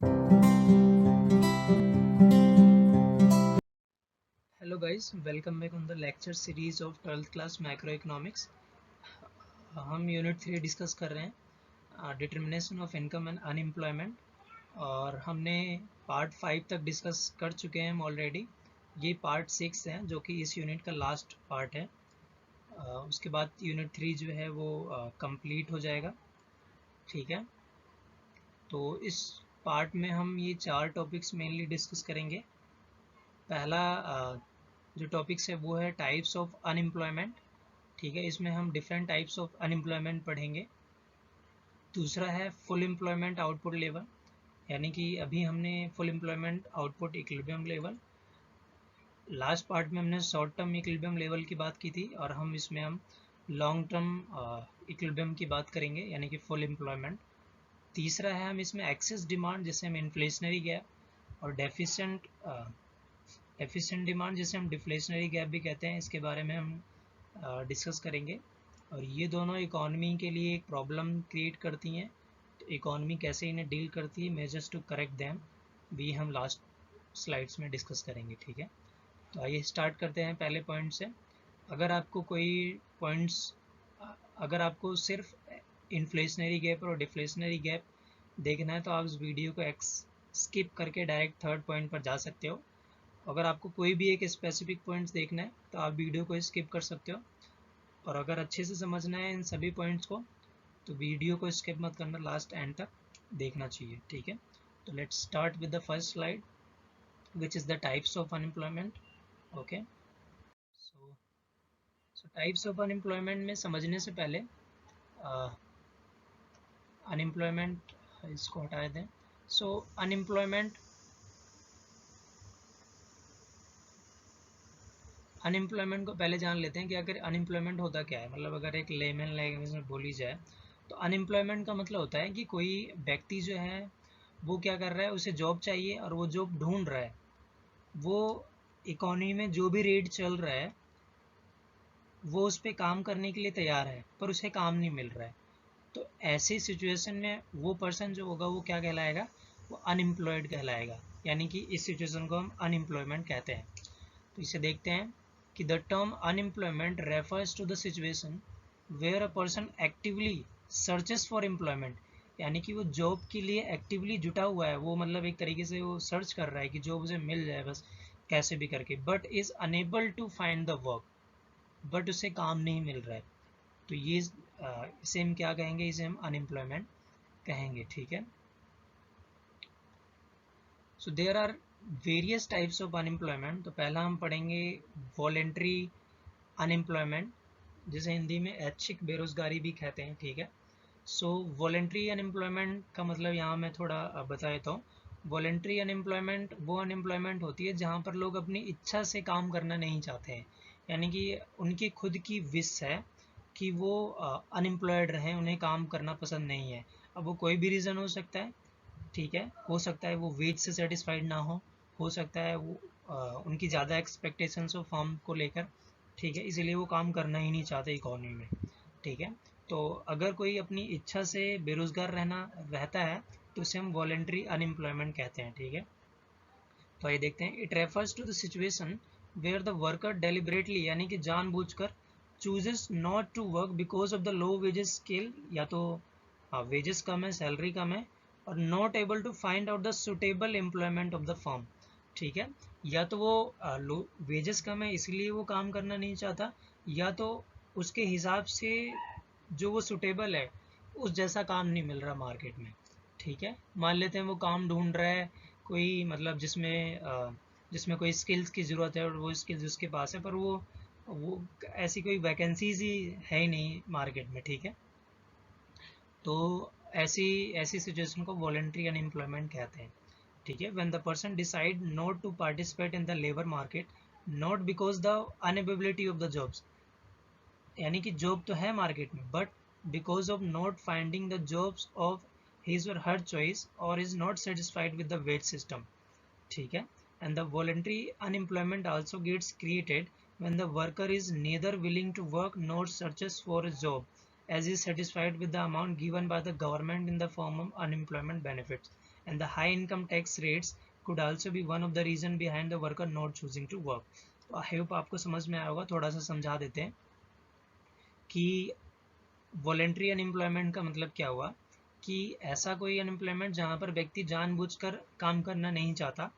Hello guys, welcome back on the lecture series of 12th class macroeconomics. हम unit 3 discuss कर रहे हैं determination of income and unemployment, और हमने part 5 तक डिस्कस कर चुके हैं हम ऑलरेडी। ये पार्ट 6 है जो कि इस यूनिट का लास्ट पार्ट है। उसके बाद यूनिट 3 जो है वो कंप्लीट हो जाएगा। ठीक है, तो इस पार्ट में हम ये 4 टॉपिक्स मेनली डिस्कस करेंगे। पहला जो टॉपिक्स है वो है टाइप्स ऑफ अनएम्प्लॉयमेंट। ठीक है, इसमें हम डिफरेंट टाइप्स ऑफ अनएम्प्लॉयमेंट पढ़ेंगे। दूसरा है फुल एम्प्लॉयमेंट आउटपुट लेवल, यानी कि अभी हमने full employment output equilibrium level, last part में हमने शॉर्ट टर्म इक्विलिब्रियम लेवल की बात की थी, और हम लॉन्ग टर्म इक्विलिब्रियम की बात करेंगे, यानी कि फुल एम्प्लॉयमेंट। तीसरा है हम इसमें एक्सेस डिमांड, जिसे हम इन्फ्लेशनरी गैप, और डेफिशिएंट डिमांड जिसे हम डिफ्लेशनरी गैप भी कहते हैं, इसके बारे में हम डिस्कस करेंगे। और ये दोनों इकोनॉमी के लिए एक प्रॉब्लम क्रिएट करती हैं, तो इकोनॉमी कैसे इन्हें डील करती है, मेजर्स टू करेक्ट देम, भी हम लास्ट स्लाइड्स में डिस्कस करेंगे। ठीक है, तो आइए स्टार्ट करते हैं पहले पॉइंट से। अगर आपको कोई पॉइंट्स, अगर आपको सिर्फ इन्फ्लेशनरी गैप और डिफ्लेशनरी गैप देखना है तो आप इस वीडियो को स्किप करके डायरेक्ट थर्ड पॉइंट पर जा सकते हो। अगर आपको कोई भी एक स्पेसिफिक पॉइंट्स देखना है तो आप वीडियो को स्किप कर सकते हो, और अगर अच्छे से समझना है इन सभी पॉइंट्स को तो वीडियो को स्किप मत करना, लास्ट एंड तक देखना चाहिए। ठीक है, तो let's start with the first slide which is the types of unemployment. Okay, so types of unemployment में समझने से पहले अनएम्प्लॉयमेंट इसको हटा दें। सो अनएम्प्लॉयमेंट को पहले जान लेते हैं कि अगर अनएम्प्लॉयमेंट होता क्या है। मतलब अगर एक लेमन लैंग्वेज में बोली जाए तो अनएम्प्लॉयमेंट का मतलब होता है कि कोई व्यक्ति जो है वो क्या कर रहा है, उसे जॉब चाहिए और वो जॉब ढूंढ रहा है, वो इकोनॉमी में जो भी रेट चल रहा है वो उस पर काम करने के लिए तैयार है, पर उसे काम नहीं मिल रहा है। तो ऐसी सिचुएशन में वो पर्सन जो होगा वो क्या कहलाएगा, वो अनएम्प्लॉयड कहलाएगा, यानी कि इस सिचुएशन को हम अनएम्प्लॉयमेंट कहते हैं। तो इसे देखते हैं कि the term unemployment refers to the situation where a person actively searches for employment, यानी कि वो जॉब के लिए एक्टिवली जुटा हुआ है, वो मतलब एक तरीके से वो सर्च कर रहा है कि जॉब उसे मिल जाए बस कैसे भी करके, but is unable to find the work, but उसे काम नहीं मिल रहा है। तो ये इसे हम क्या कहेंगे, इसे हम अनएम्प्लॉयमेंट कहेंगे। ठीक है, so there are various types of unemployment. तो पहला हम पढ़ेंगे वॉलेंट्री अनएम्प्लॉयमेंट, जिसे हिंदी में ऐच्छिक बेरोजगारी भी कहते हैं। ठीक है, सो वॉलेंट्री अनएम्प्लॉयमेंट का मतलब यहाँ मैं थोड़ा बता देता हूँ। वॉलेंट्री अनएम्प्लॉयमेंट वो अनएम्प्लॉयमेंट होती है जहाँ पर लोग अपनी इच्छा से काम करना नहीं चाहते हैं, यानी कि उनकी खुद की विश है कि वो अनएम्प्लॉयड रहें, उन्हें काम करना पसंद नहीं है। अब वो कोई भी रीज़न हो सकता है। ठीक है, हो सकता है वो वेज से सेटिस्फाइड ना हो सकता है वो उनकी ज़्यादा एक्सपेक्टेशंस हो फॉर्म को लेकर। ठीक है, इसीलिए वो काम करना ही नहीं चाहते इकोनॉमी में। ठीक है, तो अगर कोई अपनी इच्छा से बेरोज़गार रहता है तो उसे हम वॉलेंट्री अनएम्प्लॉयमेंट कहते हैं। ठीक है, तो आइए देखते हैं। It refers to the situation where the worker deliberately, यानी कि जानबूझकर, chooses not to work because of the low wages scale, या तो वेजेस कम है, सैलरी कम है, और not able to find out the suitable employment of the firm. ठीक है, या तो वो लो वेजेस कम है इसलिए वो काम करना नहीं चाहता, या तो उसके हिसाब से जो वो सुटेबल है उस जैसा काम नहीं मिल रहा मार्केट में। ठीक है, मान लेते हैं वो काम ढूंढ रहा है कोई, मतलब जिसमें कोई स्किल्स की ज़रूरत है और वो स्किल्स उसके पास है, पर वो ऐसी कोई वैकेंसीज ही है ही नहीं मार्केट में। ठीक है, तो ऐसी ऐसी सिचुएशन को वॉलेंट्री अनएम्प्लॉयमेंट कहते हैं। ठीक है, when the person decide not to participate in the labour market not because the inability of the jobs, यानी कि जॉब तो है मार्केट में but because of not finding the jobs of his or her choice, और is not satisfied with the wage system. ठीक है, and the voluntary unemployment also gets created when the worker is neither willing to work nor searches for a job as is satisfied with the amount given by the government in the form of unemployment benefits, and the high income tax rates could also be one of the reason behind the worker not choosing to work. तो I hope आपको समझ में आया होगा, थोड़ा सा समझा देते हैं कि वॉलेंट्री अनएम्प्लॉयमेंट का मतलब क्या हुआ कि ऐसा कोई अनएम्प्लॉयमेंट जहाँ पर व्यक्ति जानबूझकर काम करना नहीं चाहता।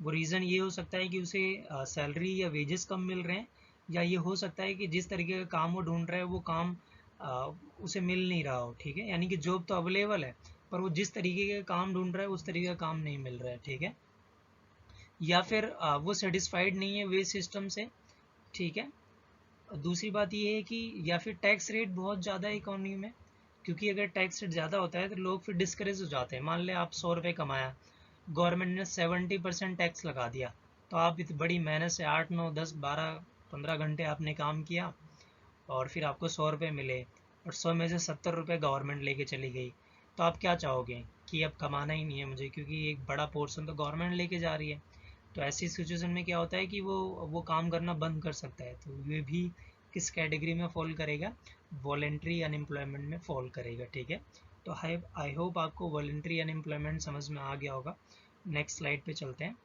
वो रीज़न ये हो सकता है कि उसे सैलरी या वेजेस कम मिल रहे हैं, या ये हो सकता है कि जिस तरीके का काम वो ढूंढ रहा है वो काम उसे मिल नहीं रहा हो। ठीक है, यानी कि जॉब तो अवेलेबल है पर वो जिस तरीके का काम ढूंढ रहा है उस तरीके का काम नहीं मिल रहा है। ठीक है, या फिर वो सेटिस्फाइड नहीं है वे सिस्टम से। ठीक है, दूसरी बात ये है कि या फिर टैक्स रेट बहुत ज़्यादा है इकोनॉमी में, क्योंकि अगर टैक्स रेट ज़्यादा होता है तो लोग फिर डिस्करेज हो जाते हैं। मान लें आप 100 रुपये कमाया, गवर्नमेंट ने 70% टैक्स लगा दिया, तो आप इतनी बड़ी मेहनत से 8 9 10 12 15 घंटे आपने काम किया और फिर आपको 100 रुपये मिले और 100 में से 70 रुपये गवर्नमेंट लेके चली गई, तो आप क्या चाहोगे कि अब कमाना ही नहीं है मुझे, क्योंकि एक बड़ा पोर्शन तो गवर्नमेंट लेके जा रही है। तो ऐसी सिचुएशन में क्या होता है कि वो काम करना बंद कर सकता है। तो ये भी किस कैटेगरी में फॉल करेगा, वॉलेंट्री अनएम्प्लॉयमेंट में फॉल करेगा। ठीक है, तो आई होप आपको वॉलेंट्री अनएम्प्लॉयमेंट समझ में आ गया होगा। नेक्स्ट स्लाइड पे चलते हैं।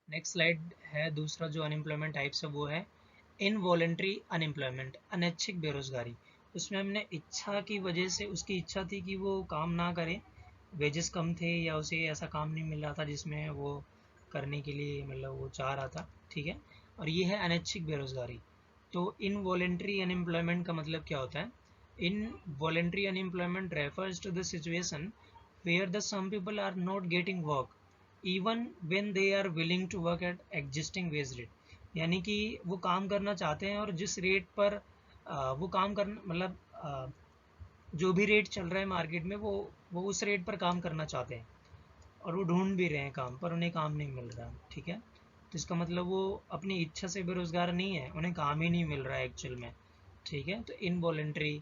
नेक्स्ट स्लाइड है दूसरा जो अनएम्प्लॉयमेंट टाइप्स है वो है इनवॉलेंट्री अनएम्प्लॉयमेंट, अनैच्छिक बेरोजगारी। उसमें हमने इच्छा की वजह से, उसकी इच्छा थी कि वो काम ना करे, वेजेस कम थे या उसे ऐसा काम नहीं मिल रहा था जिसमें वो करने के लिए मतलब वो चाह रहा था। ठीक है, और ये है अनैच्छिक बेरोजगारी। तो इनवॉलेंट्री अनएम्प्लॉयमेंट का मतलब क्या होता है? Involuntary unemployment refers to the situation where the some people are not getting work even when they are willing to work at existing wage rate। यानी कि वो काम करना चाहते हैं और जिस रेट पर वो काम करना मतलब जो भी रेट चल रहा है मार्केट में वो उस रेट पर काम करना चाहते हैं और वो ढूंढ भी रहे हैं काम, पर उन्हें काम नहीं मिल रहा। ठीक है, तो इसका मतलब वो अपनी इच्छा से बेरोजगार नहीं है, उन्हें काम ही नहीं मिल रहा है एक्चुअल में। ठीक है, तो इनवॉलेंट्री।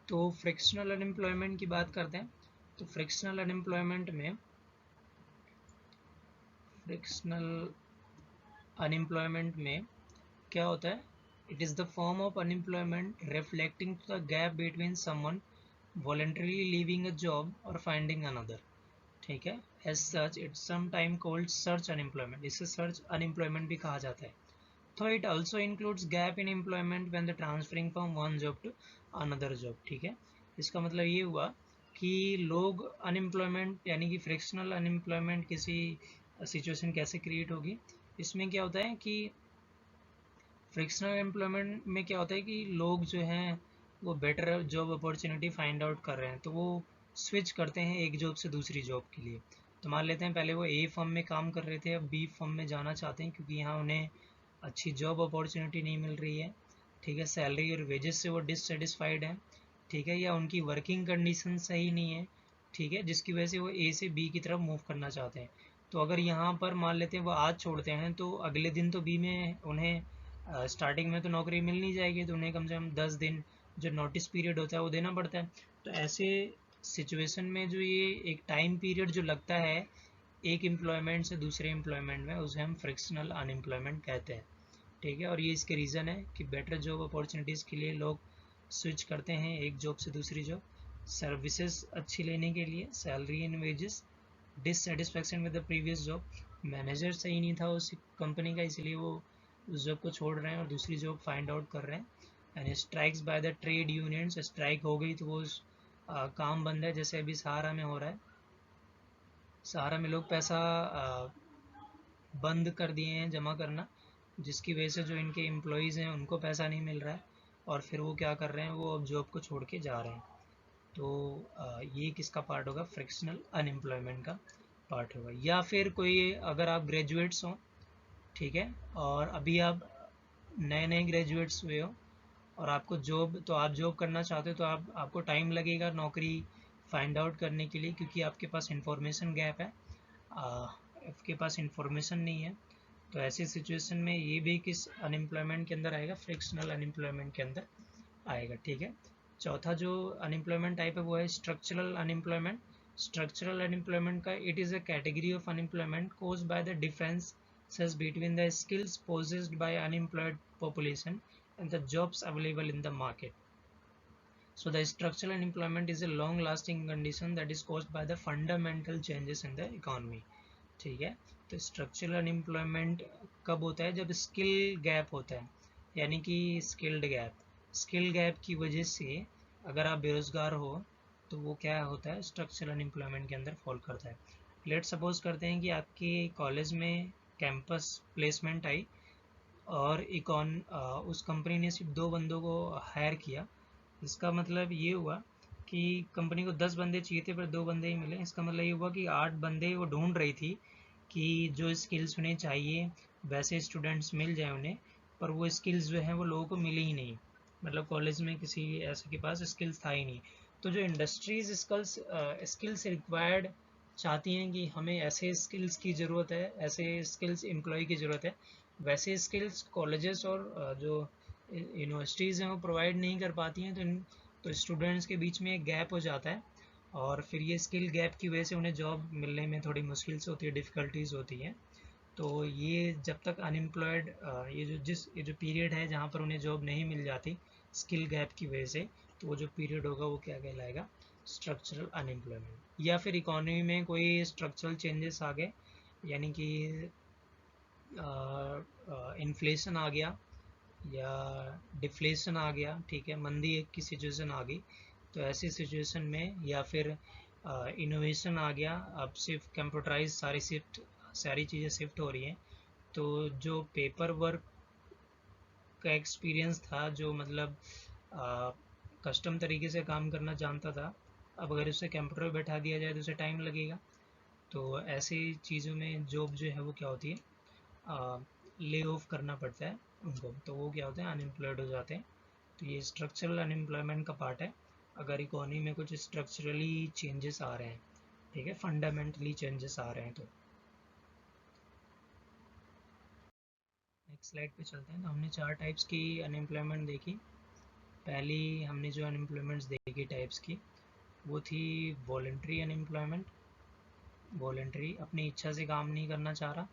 तो फ्रिक्शनल अनएम्प्लॉयमेंट की बात करते हैं। तो फ्रिक्शनल अनएम्प्लॉयमेंट में क्या होता है? It is the form of unemployment reflecting the gap between someone voluntarily leaving a job or finding another। ठीक है, as such it's sometime called search unemployment, इसे सर्च अनएम्प्लॉयमेंट भी कहा जाता है। तो it also includes gap in employment when the transferring from one job to another job. ठीक है, इसका मतलब ये हुआ कि लोग अनएम्प्लॉयमेंट यानी कि फ्रिक्शनल अनएम्प्लॉयमेंट किसी सिचुएशन कैसे क्रिएट होगी। इसमें क्या होता है कि फ्रिक्शनल एम्प्लॉयमेंट में क्या होता है कि लोग जो हैं वो better job opportunity find out कर रहे हैं, तो वो स्विच करते हैं एक जॉब से दूसरी जॉब के लिए। तो मान लेते हैं पहले वो ए फर्म में काम कर रहे थे, अब बी फर्म में जाना चाहते हैं क्योंकि यहाँ उन्हें अच्छी जॉब अपॉर्चुनिटी नहीं मिल रही है। ठीक है, सैलरी और वेजेस से वो डिससेटिस्फाइड हैं। ठीक है, या उनकी वर्किंग कंडीशन सही नहीं है। ठीक है, जिसकी वजह से वो ए से बी की तरफ मूव करना चाहते हैं। तो अगर यहाँ पर मान लेते हैं वो आज छोड़ते हैं तो अगले दिन तो बी में उन्हें स्टार्टिंग में तो नौकरी मिल नहीं जाएगी, तो उन्हें कम से कम 10 दिन जो नोटिस पीरियड होता है वो देना पड़ता है। तो ऐसे सिचुएशन में जो ये एक टाइम पीरियड जो लगता है एक एम्प्लॉयमेंट से दूसरे एम्प्लॉयमेंट में, उसे हम फ्रिक्शनल अनएम्प्लॉयमेंट कहते हैं। ठीक है, और ये इसके रीज़न है कि बेटर जॉब अपॉर्चुनिटीज़ के लिए लोग स्विच करते हैं एक जॉब से दूसरी जॉब, सर्विसेज अच्छी लेने के लिए, salary and wages, dissatisfaction with the previous job, manager सही नहीं था उस कंपनी का इसलिए वो उस जॉब को छोड़ रहे हैं और दूसरी जॉब फाइंड आउट कर रहे हैं। And strikes by the trade unions, strike हो गई तो वो काम बंद है, जैसे अभी सहारा में हो रहा है। सहारा में लोग पैसा बंद कर दिए हैं जमा करना, जिसकी वजह से जो इनके एम्प्लॉयज़ हैं उनको पैसा नहीं मिल रहा है और फिर वो क्या कर रहे हैं, वो अब जॉब को छोड़ के जा रहे हैं। तो ये किसका पार्ट होगा? फ्रिक्शनल अनएम्प्लॉयमेंट का पार्ट होगा। या फिर कोई अगर आप ग्रेजुएट्स हों, ठीक है, और अभी आप नए नए ग्रेजुएट्स हुए हो और आपको जॉब, तो आप जॉब करना चाहते हो तो आपको टाइम लगेगा नौकरी फाइंड आउट करने के लिए, क्योंकि आपके पास इंफॉर्मेशन गैप है, आपके पास इंफॉर्मेशन नहीं है। तो ऐसी सिचुएशन में ये भी किस अनएम्प्लॉयमेंट के अंदर आएगा? फ्रिक्शनल अनएम्प्लॉयमेंट के अंदर आएगा। ठीक है, चौथा जो अनएम्प्लॉयमेंट टाइप है वो है स्ट्रक्चरल अनएम्प्लॉयमेंट। स्ट्रक्चरल अनएम्प्लॉयमेंट का it is a category of unemployment caused by the differences between the skills possessed by unemployed population and the jobs available in the market. So the structural unemployment is a long lasting condition that is caused by the fundamental changes in the economy. ठीक है, तो structural unemployment कब होता है? जब skill gap होता है, यानी कि स्किल गैप की वजह से अगर आप बेरोज़गार हो तो वो क्या होता है? स्ट्रक्चरल अनएम्प्लॉयमेंट के अंदर फॉल करता है। लेट सपोज करते हैं कि आपके कॉलेज में कैंपस प्लेसमेंट आई और उस कंपनी ने सिर्फ 2 बंदों को हायर किया। इसका मतलब ये हुआ कि कंपनी को 10 बंदे चाहिए थे पर 2 बंदे ही मिले। इसका मतलब ये हुआ कि 8 बंदे वो ढूंढ रही थी कि जो स्किल्स उन्हें चाहिए वैसे स्टूडेंट्स मिल जाए उन्हें, पर वो स्किल्स जो हैं वो लोगों को मिली ही नहीं। मतलब कॉलेज में किसी ऐसे के पास स्किल्स था ही नहीं। तो जो इंडस्ट्रीज स्किल्स रिक्वायर्ड चाहती हैं कि हमें ऐसे स्किल्स की ज़रूरत है, ऐसे स्किल्स एम्प्लॉय की ज़रूरत है, वैसे स्किल्स कॉलेजेस और जो यूनिवर्सिटीज़ हैं वो प्रोवाइड नहीं कर पाती हैं। तो स्टूडेंट्स के बीच में एक गैप हो जाता है और फिर ये स्किल गैप की वजह से उन्हें जॉब मिलने में थोड़ी मुश्किल्स होती है, डिफ़िकल्टीज़ होती हैं। तो ये जब तक अनएम्प्लॉयड ये जो पीरियड है जहाँ पर उन्हें जॉब नहीं मिल जाती स्किल गैप की वजह से, तो वो जो पीरियड होगा वो क्या कहलाएगा? Structural unemployment. या फिर इकोनॉमी में कोई स्ट्रक्चरल चेंजेस आ गए, यानी कि इन्फ्लेशन आ गया या डिफ्लेशन आ गया, ठीक है, मंदी की सिचुएशन आ गई, तो ऐसी सिचुएशन में या फिर इनोवेशन आ गया, अब सिर्फ कंप्यूटराइज सारी चीज़ें शिफ्ट हो रही हैं, तो जो पेपर वर्क का एक्सपीरियंस था, जो मतलब कस्टम तरीके से काम करना जानता था, अब अगर उसे कंप्यूटर पर बैठा दिया जाए तो उसे टाइम लगेगा। तो ऐसी चीज़ों में जॉब जो है वो क्या होती है? ले ऑफ करना पड़ता है उनको, तो वो क्या होते हैं? अनएम्प्लॉयड हो जाते हैं। तो ये स्ट्रक्चरल अनएम्प्लॉयमेंट का पार्ट है, अगर इकोनॉमी में कुछ स्ट्रक्चरली चेंजेस आ रहे हैं, ठीक है, फंडामेंटली चेंजेस आ रहे हैं। तो नेक्स्ट स्लाइड पे चलते हैं। तो हमने 4 टाइप्स की अनएम्प्लॉयमेंट देखी। पहली हमने जो अनएम्प्लॉयमेंट्स देखी टाइप्स की, वो थी वॉलंटरी अनएम्प्लॉयमेंट, वॉलंटरी अपनी इच्छा से काम नहीं करना चाह रहा।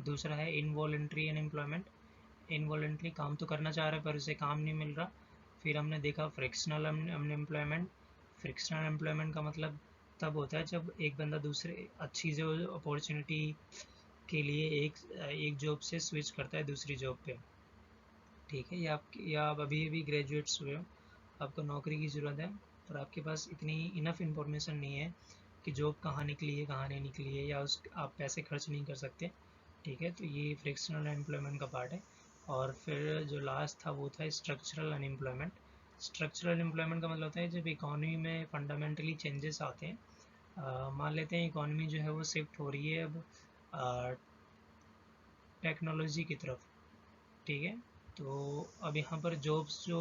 दूसरा है इनवॉलंटरी अनएम्प्लॉयमेंट, इनवॉलंटरी काम तो करना चाह रहा है पर उसे काम नहीं मिल रहा। फिर हमने देखा फ्रिक्शनल अनएम्प्लॉयमेंट। फ्रिक्शनल एम्प्लॉयमेंट का मतलब तब होता है जब एक बंदा दूसरे अच्छी जो अपॉर्चुनिटी के लिए एक जॉब से स्विच करता है दूसरी जॉब पे, ठीक है, या आप अभी अभी ग्रेजुएट्स हुए हो, आपको नौकरी की ज़रूरत है पर आपके पास इतनी इनफ इंफॉर्मेशन नहीं है कि जॉब कहाँ निकली है कहाँ नहीं निकली है, या आप पैसे खर्च नहीं कर सकते, ठीक है, तो ये फ्रिक्शनल एम्प्लॉयमेंट का पार्ट है। और फिर जो लास्ट था वो था स्ट्रक्चरल अनएम्प्लॉयमेंट। स्ट्रक्चरल एम्प्लॉयमेंट का मतलब होता है जब इकोनॉमी में फंडामेंटली चेंजेस आते हैं। मान लेते हैं इकोनॉमी जो है वो शिफ्ट हो रही है अब टेक्नोलॉजी की तरफ, ठीक है, तो अब यहाँ पर जॉब्स जो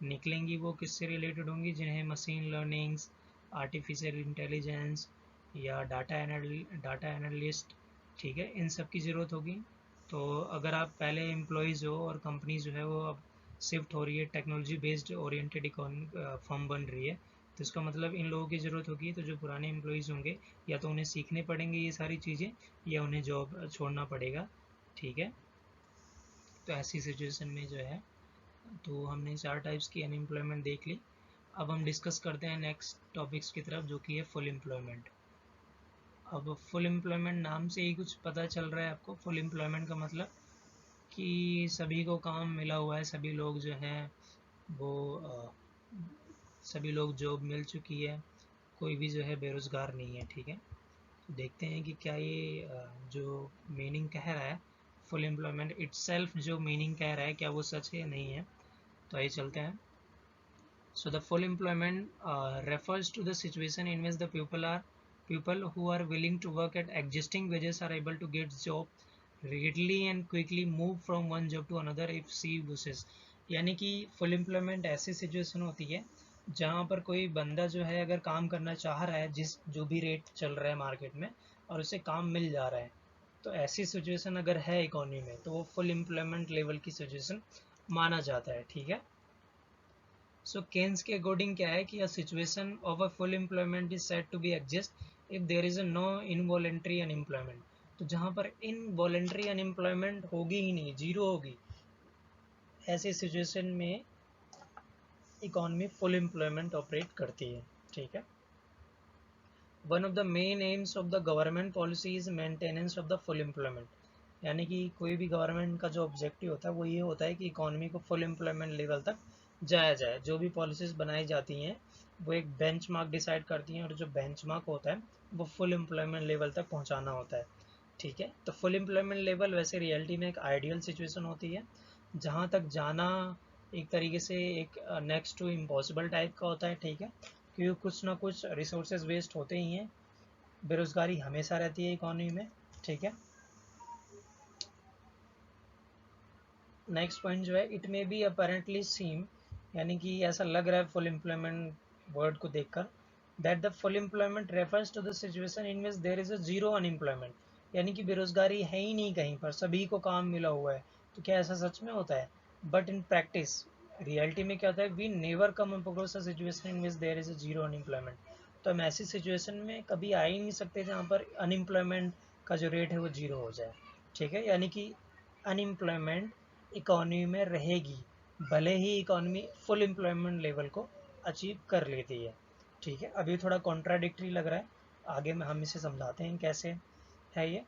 निकलेंगी वो किससे रिलेटेड होंगी? जिन्हें मशीन लर्निंग्स, आर्टिफिशियल इंटेलिजेंस या डाटा एनालिस्ट, ठीक है, इन सब की ज़रूरत होगी। तो अगर आप पहले एम्प्लॉयज़ हो और कंपनी जो है वो अब शिफ्ट हो रही है, टेक्नोलॉजी बेस्ड ओरिएंटेड फर्म बन रही है, तो इसका मतलब इन लोगों की ज़रूरत होगी। तो जो पुराने एम्प्लॉयज़ होंगे या तो उन्हें सीखने पड़ेंगे ये सारी चीज़ें या उन्हें जॉब छोड़ना पड़ेगा, ठीक है। तो ऐसी सिचुएशन में जो है, तो हमने 4 टाइप्स की अनएम्प्लॉयमेंट देख ली। अब हम डिस्कस करते हैं नेक्स्ट टॉपिक्स की तरफ, जो कि है फुल एम्प्लॉयमेंट। अब फुल एम्प्लॉयमेंट नाम से ही कुछ पता चल रहा है आपको। फुल एम्प्लॉयमेंट का मतलब कि सभी को काम मिला हुआ है, सभी लोग जो हैं वो सभी लोग जॉब मिल चुकी है, कोई भी जो है बेरोज़गार नहीं है, ठीक है। तो देखते हैं कि क्या ये जो मीनिंग कह रहा है फुल एम्प्लॉयमेंट इटसेल्फ, जो मीनिंग कह रहा है क्या वो सच है या नहीं है। तो आइए चलते हैं। So the full employment refers to the situation in which the people who are willing to work at existing wages are able to get job readily and quickly move from one job to another if she wishes। यानी कि full employment ऐसी situation होती है जहाँ पर कोई बंदा जो है अगर काम करना चाह रहा है जो भी रेट चल रहा है मार्केट में और उसे काम मिल जा रहा है, तो ऐसी सिचुएशन अगर है इकोनॉमी में तो वो फुल एम्प्लॉयमेंट लेवल की सिचुएशन माना जाता है, ठीक है। सो केन्स के अकॉर्डिंग क्या है कि a situation of a full employment is said to be exist if there is a no involuntary unemployment. तो जहाँ पर इनवॉलेंट्री अनएम्प्लॉयमेंट होगी ही नहीं, जीरो होगी, ऐसी सिचुएशन में इकोनॉमी फुल एम्प्लॉयमेंट ऑपरेट करती है, ठीक है। One of the main aims of the government policy is maintenance of the full employment, यानी कि कोई भी गवर्नमेंट का जो ऑब्जेक्टिव होता है वो ये होता है कि इकोनॉमी को फुल एम्प्लॉयमेंट लेवल तक जाया जाए। जो भी पॉलिसीज़ बनाई जाती हैं वो एक बेंचमार्क डिसाइड करती हैं, और जो बेंचमार्क होता है वो फुल एम्प्लॉयमेंट लेवल तक पहुंचाना होता है, ठीक है। तो फुल एम्प्लॉयमेंट लेवल वैसे रियलिटी में एक आइडियल सिचुएशन होती है, जहाँ तक जाना एक तरीके से एक नेक्स्ट टू इम्पॉसिबल टाइप का होता है, ठीक है, क्योंकि कुछ ना कुछ रिसोर्सेज वेस्ट होते ही हैं, बेरोजगारी हमेशा रहती है इकोनॉमी में, ठीक है। नेक्स्ट पॉइंट जो है, इट मे बी अपेरेंटली सीम, यानी कि ऐसा लग रहा है फुल एम्प्लॉयमेंट वर्ड को देखकर, that the full employment refers to the situation in which there is a zero unemployment, यानी कि बेरोजगारी है ही नहीं कहीं पर, सभी को काम मिला हुआ है। तो क्या ऐसा सच में होता है? बट इन प्रैक्टिस, रियलिटी में क्या होता है, we never come across a situation in which there is a zero unemployment. तो हम ऐसी सिचुएशन में कभी आ ही नहीं सकते जहाँ पर अनएम्प्लॉयमेंट का जो रेट है वो जीरो हो जाए, ठीक है। यानी कि अनएम्प्लॉयमेंट इकोनॉमी में रहेगी, भले ही इकोनॉमी फुल एम्प्लॉयमेंट लेवल को अचीव कर लेती है, ठीक है। अभी थोड़ा कॉन्ट्राडिक्टरी लग रहा है, आगे में हम इसे समझाते हैं कैसे है ये,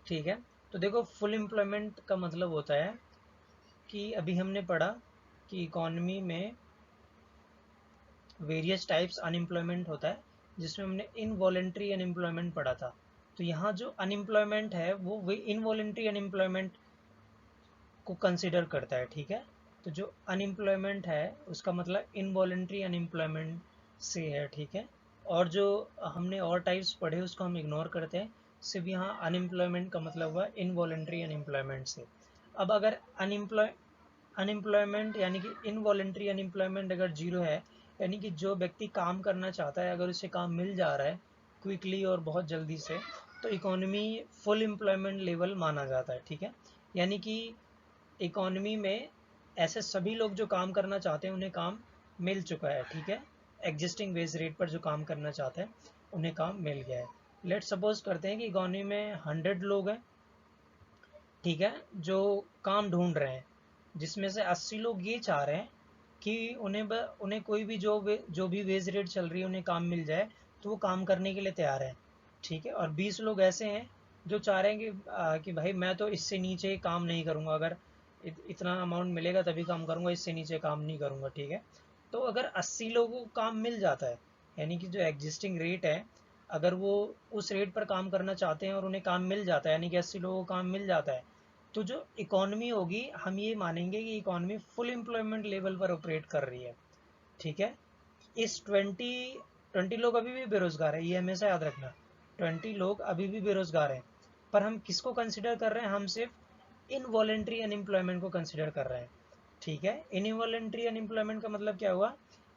ठीक है। तो देखो, फुल एम्प्लॉयमेंट का मतलब होता है कि अभी हमने पढ़ा कि इकोनॉमी में वेरियस टाइप्स अनएम्प्लॉयमेंट होता है, जिसमें हमने इनवॉलेंट्री अनएम्प्लॉयमेंट पढ़ा था। तो यहाँ जो अनएम्प्लॉयमेंट है वो इनवॉलेंट्री अनएम्प्लॉयमेंट को कंसिडर करता है, ठीक है। तो जो अनएम्प्लॉयमेंट है उसका मतलब इनवॉलेंट्री अनएम्प्लॉयमेंट से है, ठीक है। और जो हमने और टाइप्स पढ़े उसको हम इग्नोर करते हैं, सिर्फ यहाँ अनएम्प्लॉयमेंट का मतलब हुआ इनवॉलेंट्री अनएम्प्लॉयमेंट से। अब अगर अनएम्प्लॉयमेंट यानी कि इनवॉलेंट्री अनएम्प्लॉयमेंट अगर जीरो है, यानी कि जो व्यक्ति काम करना चाहता है अगर उसे काम मिल जा रहा है क्विकली और बहुत जल्दी से, तो इकोनॉमी फुल एम्प्लॉयमेंट लेवल माना जाता है, ठीक है। यानी कि इकोनॉमी में ऐसे सभी लोग जो काम करना चाहते हैं उन्हें काम मिल चुका है, ठीक है। एग्जिस्टिंग वेज रेट पर जो काम करना चाहते हैं उन्हें काम मिल गया है। लेट सपोज करते हैं कि इकोनॉमी में 100 लोग हैं, ठीक है, जो काम ढूंढ रहे हैं, जिसमें से 80 लोग ये चाह रहे हैं कि उन्हें कोई भी जो भी वेज रेट चल रही है उन्हें काम मिल जाए, तो वो काम करने के लिए तैयार है, ठीक है। और 20 लोग ऐसे हैं जो चाह रहे हैं कि भाई मैं तो इससे नीचे काम नहीं करूँगा, अगर इतना अमाउंट मिलेगा तभी काम करूँगा, इससे नीचे काम नहीं करूँगा, ठीक है। तो अगर 80 लोगों को काम मिल जाता है, यानी कि जो एग्जिस्टिंग रेट है, अगर वो उस रेट पर काम करना चाहते हैं और उन्हें काम मिल जाता है, यानी कि 80 लोगों को काम मिल जाता है, तो जो इकोनॉमी होगी हम ये मानेंगे कि इकोनॉमी फुल एम्प्लॉयमेंट लेवल पर ऑपरेट कर रही है, ठीक है। इस 20 लोग अभी भी बेरोजगार है, ये हमेशा याद रखना, 20 लोग अभी भी बेरोजगार हैं, पर हम किसको कंसिडर कर रहे हैं, हम सिर्फ इनवॉलेंट्री अनएम्प्लॉयमेंट को कंसिडर कर रहे हैं, ठीक है। इनवॉलेंट्री अनएम्प्लॉयमेंट का मतलब क्या हुआ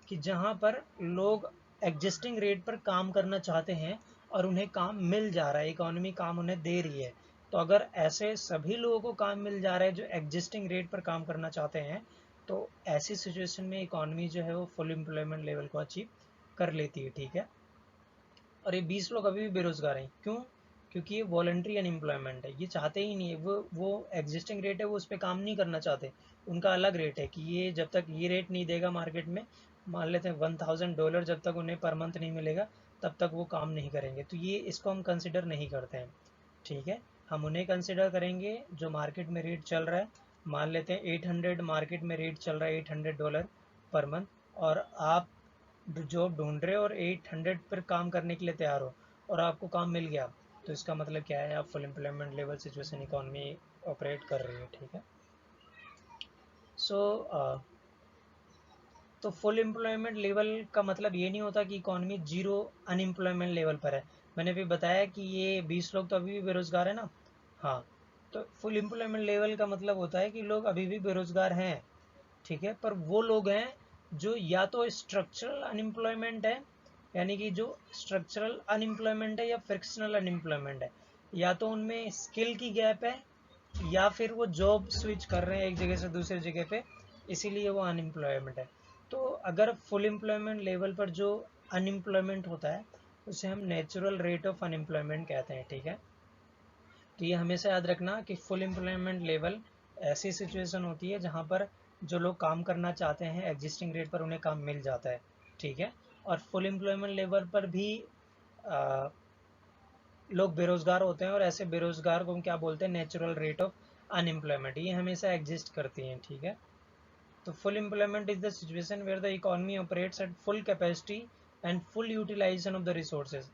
कि जहां पर लोग एग्जिस्टिंग रेट पर काम करना चाहते हैं और उन्हें काम मिल जा रहा है, इकोनॉमी काम उन्हें दे रही है। तो अगर ऐसे सभी लोगों को काम मिल जा रहा है जो एग्जिस्टिंग रेट पर काम करना चाहते हैं, तो ऐसी सिचुएशन में इकोनॉमी जो है वो फुल एम्प्लॉयमेंट लेवल को अचीव कर लेती है, ठीक है। और ये 20 लोग अभी भी बेरोजगार हैं, क्यों? क्योंकि ये वॉलंटरी अनएम्प्लॉयमेंट है, ये चाहते ही नहीं है, वो एग्जिस्टिंग रेट है वो उस पर काम नहीं करना चाहते, उनका अलग रेट है कि ये जब तक ये रेट नहीं देगा मार्केट में, मान लेते हैं $1000 जब तक उन्हें पर मंथ नहीं मिलेगा तब तक वो काम नहीं करेंगे, तो ये इसको हम कंसिडर नहीं करते हैं, ठीक है। हम उन्हें कंसिडर करेंगे जो मार्केट में रेट चल रहा है, मान लेते हैं 800 मार्केट में रेट चल रहा है, $800 पर मंथ, और आप जॉब ढूंढ रहे हो और 800 पर काम करने के लिए तैयार हो और आपको काम मिल गया, तो इसका मतलब क्या है, आप full employment level situation economy operate कर रही है, ठीक है। सो तो फुल एम्प्लॉयमेंट लेवल का मतलब ये नहीं होता कि इकोनॉमी जीरो अनएम्प्लॉयमेंट लेवल पर है। मैंने भी बताया कि ये 20 लोग तो अभी भी बेरोजगार है ना, हाँ। तो फुल एम्प्लॉयमेंट लेवल का मतलब होता है कि लोग अभी भी बेरोजगार हैं, ठीक है, पर वो लोग हैं जो या तो स्ट्रक्चरल अनएम्प्लॉयमेंट है, यानी कि जो स्ट्रक्चरल अनएम्प्लॉयमेंट है या फ्रिक्शनल अनएम्प्लॉयमेंट है, या तो उनमें स्किल की गैप है या फिर वो जॉब स्विच कर रहे हैं एक जगह से दूसरी जगह पे, इसीलिए वो अनएम्प्लॉयमेंट है। तो अगर फुल एम्प्लॉयमेंट लेवल पर जो अनएम्प्लॉयमेंट होता है उसे हम नेचुरल रेट ऑफ अनएम्प्लॉयमेंट कहते हैं, ठीक है। तो ये हमेशा याद रखना कि फुल एम्प्लॉयमेंट लेवल ऐसी सिचुएशन होती है जहाँ पर जो लोग काम करना चाहते हैं एग्जिस्टिंग रेट पर उन्हें काम मिल जाता है, ठीक है। और फुल एम्प्लॉयमेंट लेवल पर भी लोग बेरोजगार होते हैं, और ऐसे बेरोजगार को हम क्या बोलते हैं, नेचुरल रेट ऑफ अनएम्प्लॉयमेंट, ये हमेशा एग्जिस्ट करती हैं, ठीक है। तो full employment is the situation where the economy operates at full capacity and full utilisation of the resources.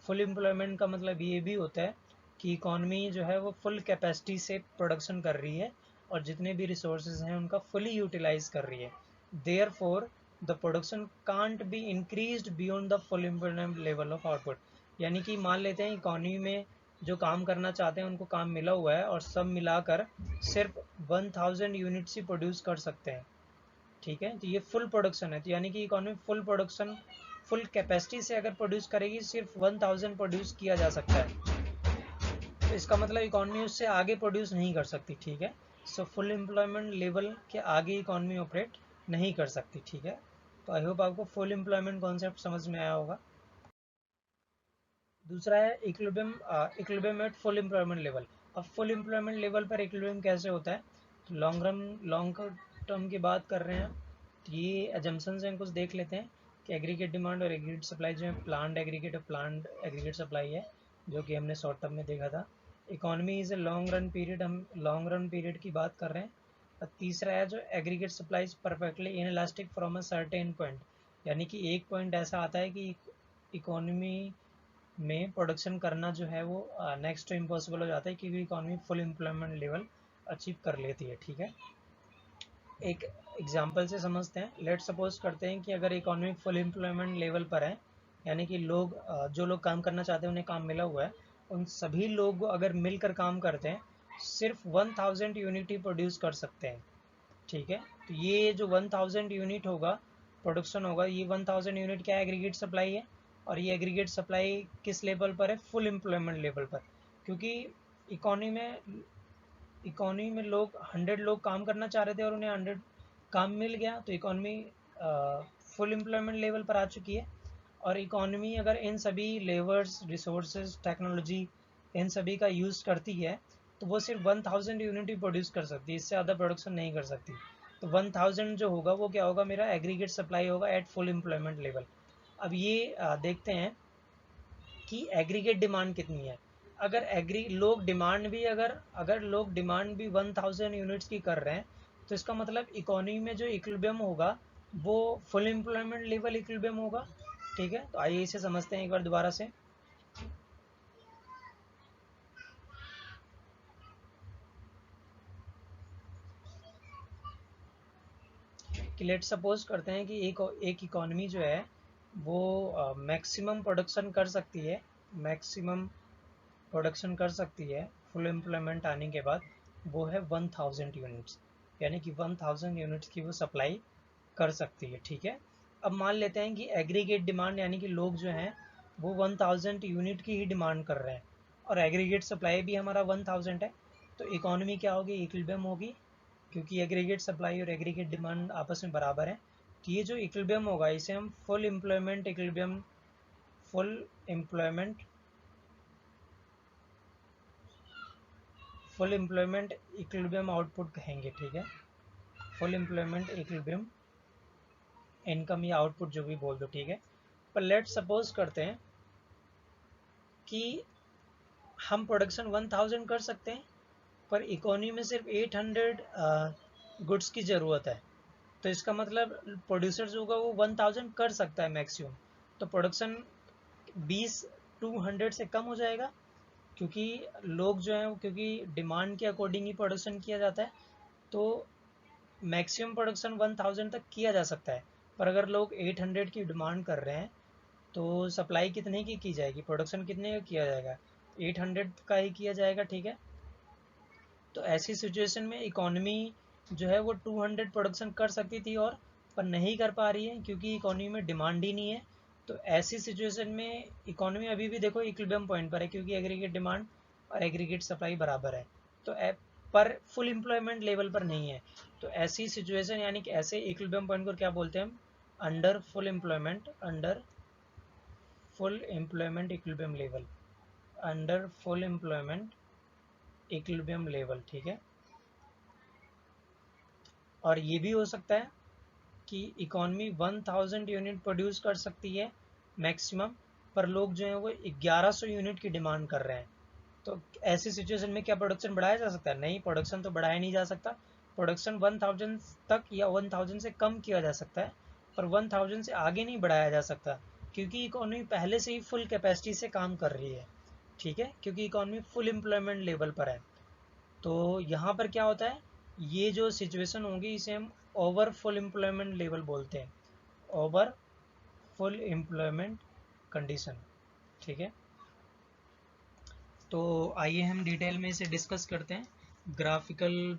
Full employment का मतलब ये भी होता है कि इकोनॉमी जो है वो फुल कैपेसिटी से प्रोडक्शन कर रही है और जितने भी रिसोर्सेज हैं उनका फुली यूटिलाइज कर रही है। Therefore the production can't be increase beyond the full employment level of output. यानी कि मान लेते हैं इकोनॉमी में जो काम करना चाहते हैं उनको काम मिला हुआ है और सब मिलाकर सिर्फ 1000 यूनिट्स ही प्रोड्यूस कर सकते हैं, ठीक है। तो ये फुल प्रोडक्शन है, तो यानी कि economy full production full capacity से अगर प्रोड्यूस करेगी सिर्फ 1000 प्रोड्यूस किया जा सकता है, तो इसका मतलब इकोनॉमी उससे आगे प्रोड्यूस नहीं कर सकती, ठीक है। सो फुल एम्प्लॉयमेंट लेवल के आगे इकोनॉमी ऑपरेट नहीं कर सकती, ठीक है। तो आई होप आपको फुल एम्प्लॉयमेंट कॉन्सेप्ट समझ में आया होगा। दूसरा है equilibrium at full employment level. अब फुल एम्प्लॉयमेंट लेवल पर इक्विलिब्रियम कैसे होता है, तो लॉन्ग टर्म की बात कर रहे हैं, तो ये एजम्पशंस हैं, कुछ देख लेते हैं कि एग्रीगेट डिमांड और एग्रीगेट सप्लाई जो है प्लांट एग्रीगेट और प्लांट एग्रीगेट सप्लाई है, जो कि हमने शॉर्ट टर्म में देखा था। Economy is a long run period, हम लॉन्ग रन पीरियड की बात कर रहे हैं। और तीसरा है जो aggregate supply perfectly inelastic from a certain point, यानी कि एक पॉइंट ऐसा आता है कि इकोनॉमी में प्रोडक्शन करना जो है वो नेक्स्ट टू इम्पॉसिबल हो जाता है, क्योंकि economy full employment level achieve कर लेती है, ठीक है। एक एग्जांपल से समझते हैं। लेट सपोज करते हैं कि अगर इकोनॉमी फुल एम्प्लॉयमेंट लेवल पर है, यानी कि लोग जो लोग काम करना चाहते हैं उन्हें काम मिला हुआ है, उन सभी लोग अगर मिलकर काम करते हैं सिर्फ 1000 यूनिट ही प्रोड्यूस कर सकते हैं, ठीक है। तो ये जो 1000 यूनिट होगा प्रोडक्शन होगा, ये 1000 यूनिट क्या एग्रीगेट सप्लाई है, और ये एग्रीगेट सप्लाई किस लेवल पर है, फुल एम्प्लॉयमेंट लेवल पर। क्योंकि इकोनॉमी में लोग 100 लोग काम करना चाह रहे थे और उन्हें 100 काम मिल गया, तो इकोनॉमी फुल एम्प्लॉयमेंट लेवल पर आ चुकी है। और इकोनॉमी अगर इन सभी लेबर्स रिसोर्सेज टेक्नोलॉजी इन सभी का यूज़ करती है तो वो सिर्फ 1000 यूनिट ही प्रोड्यूस कर सकती है, इससे ज़्यादा प्रोडक्शन नहीं कर सकती। तो 1000 जो होगा वो क्या होगा, मेरा एग्रीगेट सप्लाई होगा एट फुल एम्प्लॉयमेंट लेवल। अब ये देखते हैं कि एग्रीगेट डिमांड कितनी है। अगर लोग डिमांड भी अगर लोग डिमांड भी 1000 यूनिट्स की कर रहे हैं, तो इसका मतलब इकोनॉमी में जो इक्विलिब्रियम होगा वो फुल एम्प्लॉयमेंट लेवल इक्विलिब्रियम होगा, ठीक है। तो आइए इसे समझते हैं एक बार दोबारा से कि लेट सपोज करते हैं कि एक इकोनॉमी जो है वो मैक्सिमम प्रोडक्शन कर सकती है, मैक्सिमम प्रोडक्शन कर सकती है फुल एम्प्लॉयमेंट आने के बाद, वो है 1000 यूनिट्स, यानी कि 1000 यूनिट्स की वो सप्लाई कर सकती है, ठीक है। अब मान लेते हैं कि एग्रीगेट डिमांड यानी कि लोग जो हैं वो 1000 यूनिट की ही डिमांड कर रहे हैं और एग्रीगेट सप्लाई भी हमारा 1000 है, तो इकोनॉमी क्या होगी, इक्विलिब्रियम होगी, क्योंकि एग्रीगेट सप्लाई और एग्रीगेट डिमांड आपस में बराबर है। तो ये जो इक्विलिब्रियम होगा इसे हम full employment equilibrium full employment full employment equilibrium output कहेंगे, ठीक है। फुल एम्प्लॉयमेंट इक्विलिब्रियम इनकम या आउटपुट जो भी बोल दो, ठीक है। पर लेट सपोज करते हैं कि हम प्रोडक्शन 1000 कर सकते हैं पर इकोनॉमी में सिर्फ 800 गुड्स की ज़रूरत है, तो इसका मतलब प्रोड्यूसर जो होगा वो 1000 कर सकता है मैक्सिमम, तो प्रोडक्शन 200 से कम हो जाएगा, क्योंकि लोग जो हैं क्योंकि डिमांड के अकॉर्डिंग ही प्रोडक्शन किया जाता है, तो मैक्सिमम प्रोडक्शन 1000 तक किया जा सकता है। पर अगर लोग 800 की डिमांड कर रहे हैं तो सप्लाई कितने की जाएगी, प्रोडक्शन कितने का किया जाएगा, 800 का ही किया जाएगा, ठीक है। तो ऐसी सिचुएशन में इकोनॉमी जो है वो 200 प्रोडक्शन कर सकती थी और पर नहीं कर पा रही है क्योंकि इकोनॉमी में डिमांड ही नहीं है। तो ऐसी सिचुएशन में इकोनॉमी अभी भी देखो इक्विलिब्रियम पॉइंट पर है क्योंकि एग्रीगेट डिमांड और एग्रीगेट सप्लाई बराबर है, तो पर फुल एम्प्लॉयमेंट लेवल पर नहीं है। तो ऐसी सिचुएशन यानी कि ऐसे इक्विलिब्रियम पॉइंट को क्या बोलते हैं हम, under full employment equilibrium level, under full employment equilibrium level, ठीक है। और ये भी हो सकता है कि इकॉनमी 1000 यूनिट प्रोड्यूस कर सकती है मैक्सिमम, पर लोग जो है वो 1100 यूनिट की डिमांड कर रहे हैं। तो ऐसी सिचुएशन में क्या प्रोडक्शन बढ़ाया जा सकता है? नहीं, प्रोडक्शन तो बढ़ाया नहीं जा सकता। प्रोडक्शन 1000 तक या 1000 से कम किया जा सकता है, पर 1000 से आगे नहीं बढ़ाया जा सकता, क्योंकि इकोनॉमी पहले से ही फुल कैपेसिटी से काम कर रही है। ठीक है, क्योंकि इकोनॉमी फुल एम्प्लॉयमेंट लेवल पर है। तो यहाँ पर क्या होता है, ये जो सिचुएशन होगी इसे हम ओवर फुल एम्प्लॉयमेंट लेवल बोलते हैं, ओवर फुल एम्प्लॉयमेंट कंडीशन। ठीक है, तो आइए हम डिटेल में इसे डिस्कस करते हैं ग्राफिकल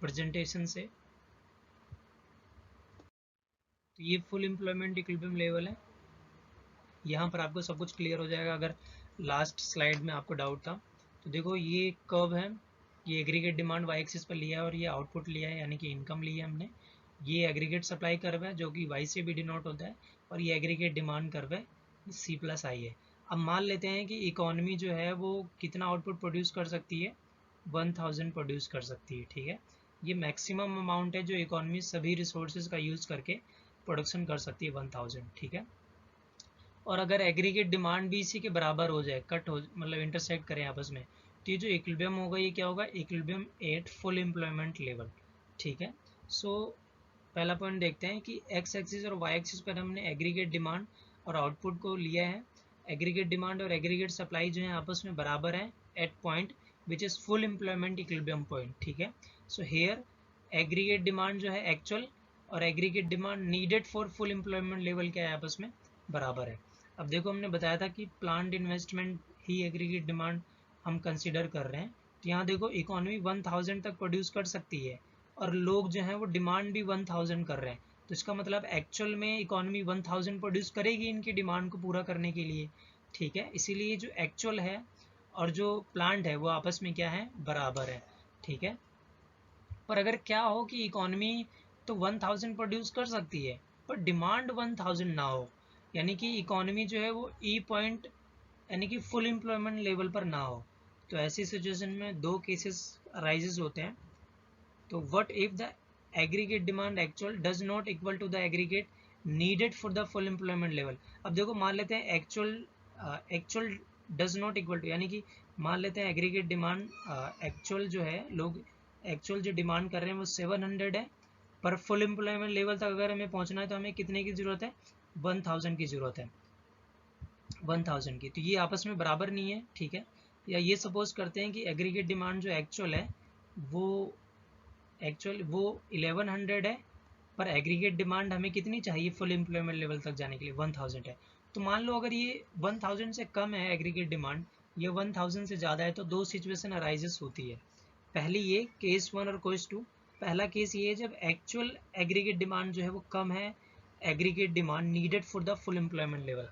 प्रेजेंटेशन से। तो ये फुल एम्प्लॉयमेंट इक्विलिब्रियम लेवल है। यहाँ पर आपको सब कुछ क्लियर हो जाएगा अगर लास्ट स्लाइड में आपको डाउट था। तो देखो ये कर्व है, ये एग्रीगेट डिमांड वाई एक्सिस पर लिया है और ये आउटपुट लिया है, यानी कि इनकम ली है हमने। ये एग्रीगेट सप्लाई कर्व है जो कि वाई से भी डिनोट होता है, और ये एग्रीगेट डिमांड कर्व है, C+I है। अब मान लेते हैं कि इकोनॉमी जो है वो कितना आउटपुट प्रोड्यूस कर सकती है, 1000 प्रोड्यूस कर सकती है। ठीक है, ये मैक्सिमम अमाउंट है जो इकोनॉमी सभी रिसोर्सेज का यूज़ करके प्रोडक्शन कर सकती है, 1000। ठीक है, और अगर एग्रीगेट डिमांड भी इसी के बराबर हो जाए, कट हो मतलब इंटरसेक्ट करें आपस में, तो ये जो इक्विलिब्रियम होगा ये क्या होगा, equilibrium at full employment level. ठीक है, सो पहला पॉइंट देखते हैं कि एक्स एक्सिस और वाई एक्सिस पर हमने एग्रीगेट डिमांड और आउटपुट को लिया है। एग्रीगेट डिमांड और एग्रीगेट सप्लाई जो है आपस में बराबर है at point which is full employment equilibrium point. ठीक है, सो हेयर एग्रीगेट डिमांड जो है एक्चुअल और aggregate demand needed for full employment level क्या है, आपस में बराबर है। अब देखो हमने बताया था कि प्लांट इन्वेस्टमेंट ही एग्रीगेट डिमांड हम कंसिडर कर रहे हैं। तो यहाँ देखो इकोनॉमी 1000 तक प्रोड्यूस कर सकती है और लोग जो हैं वो डिमांड भी 1000 कर रहे हैं, तो इसका मतलब एक्चुअल में इकोनॉमी 1000 प्रोड्यूस करेगी इनकी डिमांड को पूरा करने के लिए। ठीक है, इसीलिए जो एक्चुअल है और जो प्लांट है वो आपस में क्या है, बराबर है। ठीक है, पर अगर क्या हो कि इकोनॉमी तो 1000 प्रोड्यूस कर सकती है पर डिमांड 1000 ना हो, यानी कि इकोनॉमी जो है वो ई पॉइंट यानी कि फुल एम्प्लॉयमेंट लेवल पर ना हो, तो ऐसी सिचुएशन में दो केसेस अराइजेस होते हैं। तो what if the aggregate demand actual does not equal to the aggregate needed for the full employment level. अब देखो मान लेते हैं actual does not equal to, यानी कि मान लेते हैं एग्रीगेट डिमांड एक्चुअल जो है, लोग एक्चुअल जो डिमांड कर रहे हैं वो 700 है, पर फुल एम्प्लॉयमेंट लेवल तक अगर हमें पहुंचना है तो हमें कितने की ज़रूरत है, 1000 की ज़रूरत है, 1000 की। तो ये आपस में बराबर नहीं है। ठीक है, या ये सपोज करते हैं कि एग्रीगेट डिमांड जो एक्चुअल है वो 1100 है, पर एग्रीगेट डिमांड हमें कितनी चाहिए फुल एम्प्लॉयमेंट लेवल तक जाने के लिए, 1000 है। तो मान लो अगर ये 1000 से कम है एग्रीगेट डिमांड, ये 1000 से ज़्यादा है, तो दो सिचुएशन अराइजेस होती है। पहली ये केस 1 और केस 2। पहला केस ये है जब एक्चुअल एग्रीगेट डिमांड जो है वो कम है aggregate demand needed for the full employment level,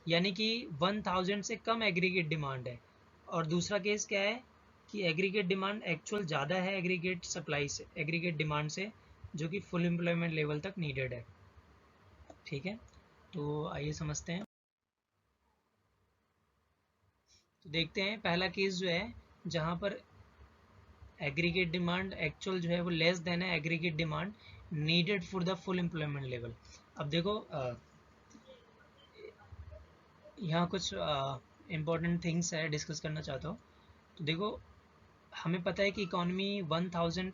यानी कि 1000 से कम एग्रीगेट डिमांड है। और दूसरा केस क्या है कि एग्रीगेट डिमांड एक्चुअल ज़्यादा है एग्रीगेट सप्लाई से, एग्रीगेट डिमांड से, जो कि फुल एम्प्लॉयमेंट लेवल तक नीडेड है। ठीक है, तो आइए समझते हैं। तो देखते हैं पहला केस जो है जहाँ पर एग्रीगेट डिमांड एक्चुअल जो है वो लेस देन है aggregate demand needed for the full employment level. अब देखो यहाँ कुछ इम्पोर्टेंट थिंग्स है डिस्कस करना चाहता हूँ। तो देखो हमें पता है कि इकोनॉमी 1000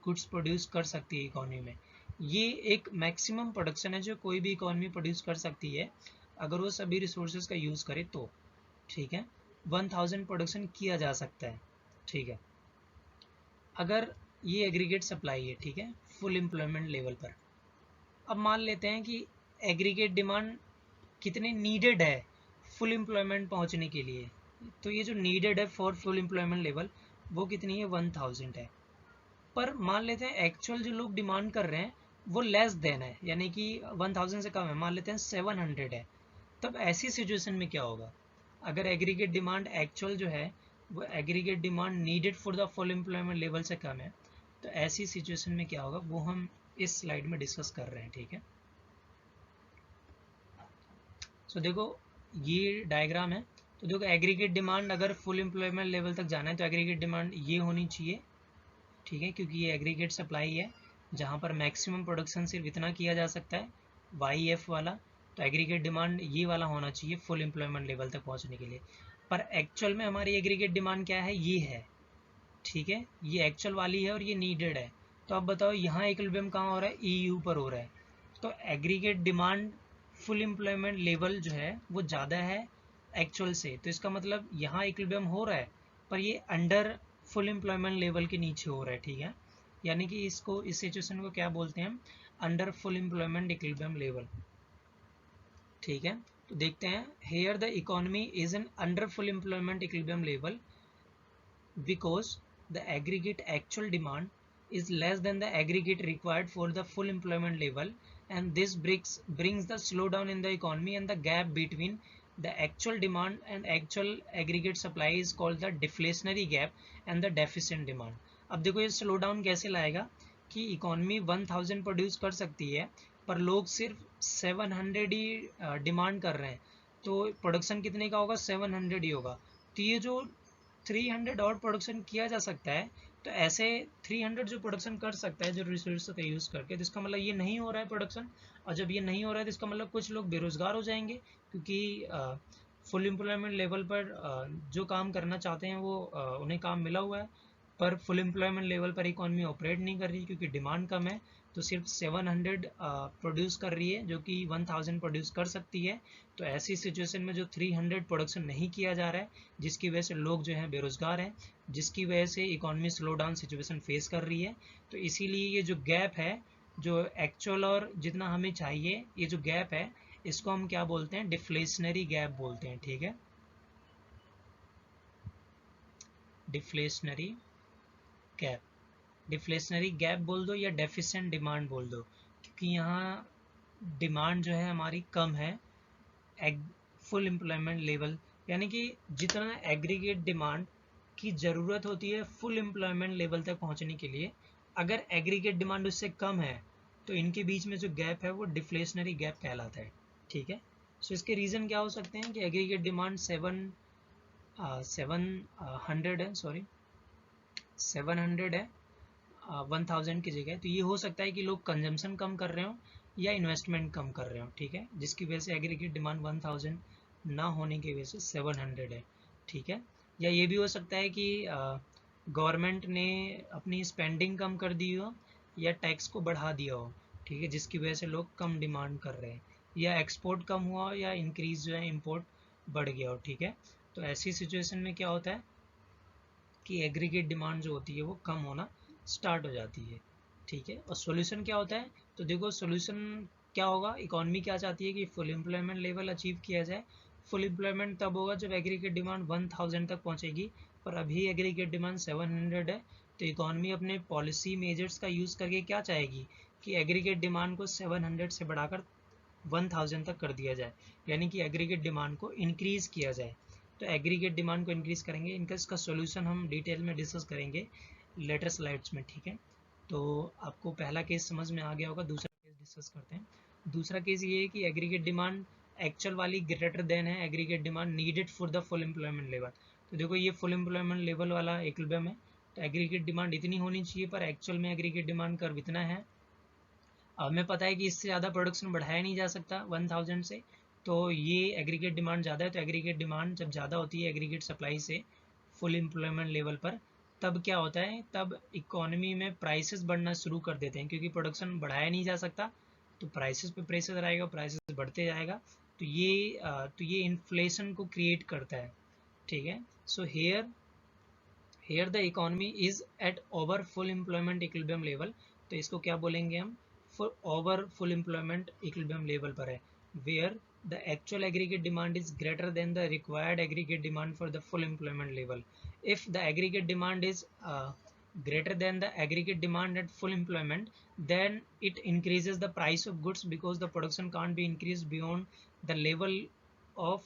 गुड्स प्रोड्यूस कर सकती है इकोनॉमी में, ये एक मैक्सिमम प्रोडक्शन है जो कोई भी इकोनॉमी प्रोड्यूस कर सकती है अगर वो सभी रिसोर्सेज का यूज़ करे तो। ठीक है, 1000 प्रोडक्शन किया जा सकता है। ठीक है, अगर ये एग्रीगेट सप्लाई है, ठीक है, फुल एम्प्लॉयमेंट लेवल पर। अब मान लेते हैं कि एग्रीगेट डिमांड कितने नीडेड है फुल एम्प्लॉयमेंट पहुंचने के लिए, तो ये जो नीडेड है फॉर फुल एम्प्लॉयमेंट लेवल वो कितनी है, 1000 है। पर मान लेते हैं एक्चुअल जो लोग डिमांड कर रहे हैं वो लेस देन है, यानी कि 1000 से कम है, मान लेते हैं 700 है। तब ऐसी सिचुएशन में क्या होगा, अगर एग्रीगेट डिमांड एक्चुअल जो है वो aggregate demand needed for the full employment level से कम है, तो ऐसी सिचुएशन में क्या होगा वो हम इस स्लाइड में डिस्कस कर रहे हैं। ठीक है, सो देखो ये डायग्राम है। तो देखो एग्रीगेट डिमांड अगर फुल एम्प्लॉयमेंट लेवल तक जाना है तो एग्रीगेट डिमांड ये होनी चाहिए। ठीक है, क्योंकि ये एग्रीगेट सप्लाई है, जहाँ पर मैक्सिमम प्रोडक्शन सिर्फ इतना किया जा सकता है, YF वाला। तो एग्रीगेट डिमांड ये वाला होना चाहिए फुल एम्प्लॉयमेंट लेवल तक पहुँचने के लिए। पर एक्चुअल में हमारी एग्रीगेट डिमांड क्या है, ये है, ठीक है, ये एक्चुअल वाली है और ये नीडेड है। तो अब बताओ यहाँ इक्विलिब्रियम कहाँ हो रहा है, EU पर हो रहा है। तो aggregate demand full employment level जो है वो ज़्यादा है एक्चुअल से, तो इसका मतलब यहाँ इक्विलिब्रियम हो रहा है, पर ये अंडर फुल एम्प्लॉयमेंट लेवल के नीचे हो रहा है, ठीक है। यानी कि इसको, इस सिचुएशन को क्या बोलते हैं हम, under full employment equilibrium level, ठीक है। तो देखते हैं, here the economy is an under full employment equilibrium level because the aggregate actual demand is less than the aggregate required for the full employment level, and this brings the slowdown in the economy, and the gap between the actual demand and actual aggregate supply is called the deflationary gap and the deficient demand. अब देखो ये slow down कैसे लाएगा कि economy 1000 produce कर सकती है पर लोग सिर्फ 700 ही डिमांड कर रहे हैं, तो प्रोडक्शन कितने का होगा, 700 ही होगा। तो ये जो 300 और प्रोडक्शन किया जा सकता है, तो ऐसे 300 जो प्रोडक्शन कर सकता है जो रिसोर्स का यूज़ करके, तो इसका मतलब ये नहीं हो रहा है प्रोडक्शन। और जब ये नहीं हो रहा है तो इसका मतलब कुछ लोग बेरोजगार हो जाएंगे, क्योंकि फुल एम्प्लॉयमेंट लेवल पर जो काम करना चाहते हैं वो उन्हें काम मिला हुआ है, पर फुल एम्प्लॉयमेंट लेवल पर इकॉनमी ऑपरेट नहीं कर रही क्योंकि डिमांड कम है। तो सिर्फ 700 प्रोड्यूस कर रही है जो कि 1000 प्रोड्यूस कर सकती है। तो ऐसी सिचुएशन में जो 300 प्रोडक्शन नहीं किया जा रहा है, जिसकी वजह से लोग जो हैं बेरोजगार हैं, जिसकी वजह से economy slow down situation face कर रही है। तो इसीलिए ये जो गैप है, जो एक्चुअल और जितना हमें चाहिए, ये जो गैप है, इसको हम क्या बोलते हैं, डिफ्लेशनरी गैप बोलते हैं, ठीक है, डिफ्लेशनरी गैप। डिफ्लेशनरी गैप बोल दो या डेफिशिएंट डिमांड बोल दो, क्योंकि यहाँ डिमांड जो है हमारी कम है फुल एम्प्लॉयमेंट लेवल, यानी कि जितना एग्रीगेट डिमांड की ज़रूरत होती है फुल एम्प्लॉयमेंट लेवल तक पहुंचने के लिए, अगर एग्रीगेट डिमांड उससे कम है तो इनके बीच में जो गैप है वो डिफ्लेशनरी गैप कहलाता है, ठीक है। सो इसके रीज़न क्या हो सकते हैं कि एग्रीगेट डिमांड 700 है, सॉरी 700 है 1000 की जगह, तो ये हो सकता है कि लोग कंजम्पशन कम कर रहे हो या इन्वेस्टमेंट कम कर रहे हो, ठीक है, जिसकी वजह से एग्रीगेट डिमांड 1000 ना होने की वजह से 700 है, ठीक है। या ये भी हो सकता है कि गवर्नमेंट ने अपनी स्पेंडिंग कम कर दी हो या टैक्स को बढ़ा दिया हो, ठीक है, जिसकी वजह से लोग कम डिमांड कर रहे हैं, या एक्सपोर्ट कम हुआ हो या इंक्रीज जो है इम्पोर्ट बढ़ गया हो, ठीक है। तो ऐसी सिचुएशन में क्या होता है कि एग्रीगेट डिमांड जो होती है वो कम होना स्टार्ट हो जाती है, ठीक है। और सॉल्यूशन क्या होता है, तो देखो सॉल्यूशन क्या होगा, इकोनॉमी क्या चाहती है कि फुल एम्प्लॉयमेंट लेवल अचीव किया जाए। फुल एम्प्लॉयमेंट तब होगा जब एग्रीगेट डिमांड 1000 तक पहुंचेगी, पर अभी एग्रीगेट डिमांड 700 है। तो इकोनॉमी अपने पॉलिसी मेजर्स का यूज़ करके क्या चाहेगी कि एग्रीगेट डिमांड को 700 से बढ़ाकर 1000 तक कर दिया जाए, यानी कि एग्रीगेट डिमांड को इंक्रीज़ किया जाए। तो एग्रीगेट डिमांड को इंक्रीज़ करेंगे, इनका इसका सोल्यूशन हम डिटेल में डिस्कस करेंगे लेटर स्लाइड्स में, ठीक है। तो आपको पहला केस समझ में आ गया होगा, दूसरा केस डिस्कस करते हैं। दूसरा केस ये है कि एग्रीगेट डिमांड एक्चुअल वाली ग्रेटर देन है aggregate demand needed for the full employment level. तो देखो ये फुल एम्प्लॉयमेंट लेवल वाला इक्विलिब्रियम है, तो एग्रीगेट डिमांड इतनी होनी चाहिए पर एक्चुअल में एग्रीगेट डिमांड कर्व इतना है। हमें पता है कि इससे ज़्यादा प्रोडक्शन बढ़ाया नहीं जा सकता 1000 से, तो ये एग्रीगेट डिमांड ज़्यादा है। तो एग्रीगेट डिमांड जब ज़्यादा होती है एग्रीगेट सप्लाई से फुल एम्प्लॉयमेंट लेवल पर, तब क्या होता है, तब इकोनॉमी में प्राइसेस बढ़ना शुरू कर देते हैं, क्योंकि प्रोडक्शन बढ़ाया नहीं जा सकता तो प्राइसेस पे प्रेशर आएगा, प्राइसेस बढ़ते जाएगा। तो ये इन्फ्लेशन को क्रिएट करता है, ठीक है। So here the economy is at over full employment equilibrium level. तो इसको क्या बोलेंगे हम, over full employment equilibrium level पर है, where the actual aggregate demand is greater than the required aggregate demand for the full employment level. If the aggregate demand is greater than the aggregate demand at full employment, then it increases the price of goods because the production can't be increased beyond the level of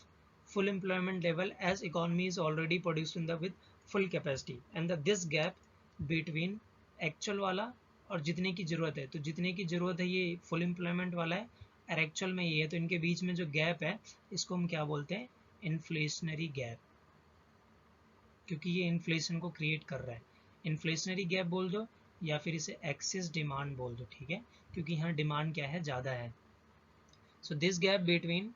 full employment level, as economy is already producing the with full capacity, and this gap between actual वाला और जितने की ज़रूरत है, तो जितने की ज़रूरत है ये फुल एम्प्लॉयमेंट वाला है और एक्चुअल में ये है, तो इनके बीच में जो गैप है इसको हम क्या बोलते हैं, इन्फ्लेशनरी गैप, क्योंकि ये इन्फ्लेशन को क्रिएट कर रहा है। इन्फ्लेशनरी गैप बोल दो या फिर इसे एक्सेस डिमांड बोल दो, ठीक है, क्योंकि यहाँ डिमांड क्या है, ज़्यादा है। So this gap between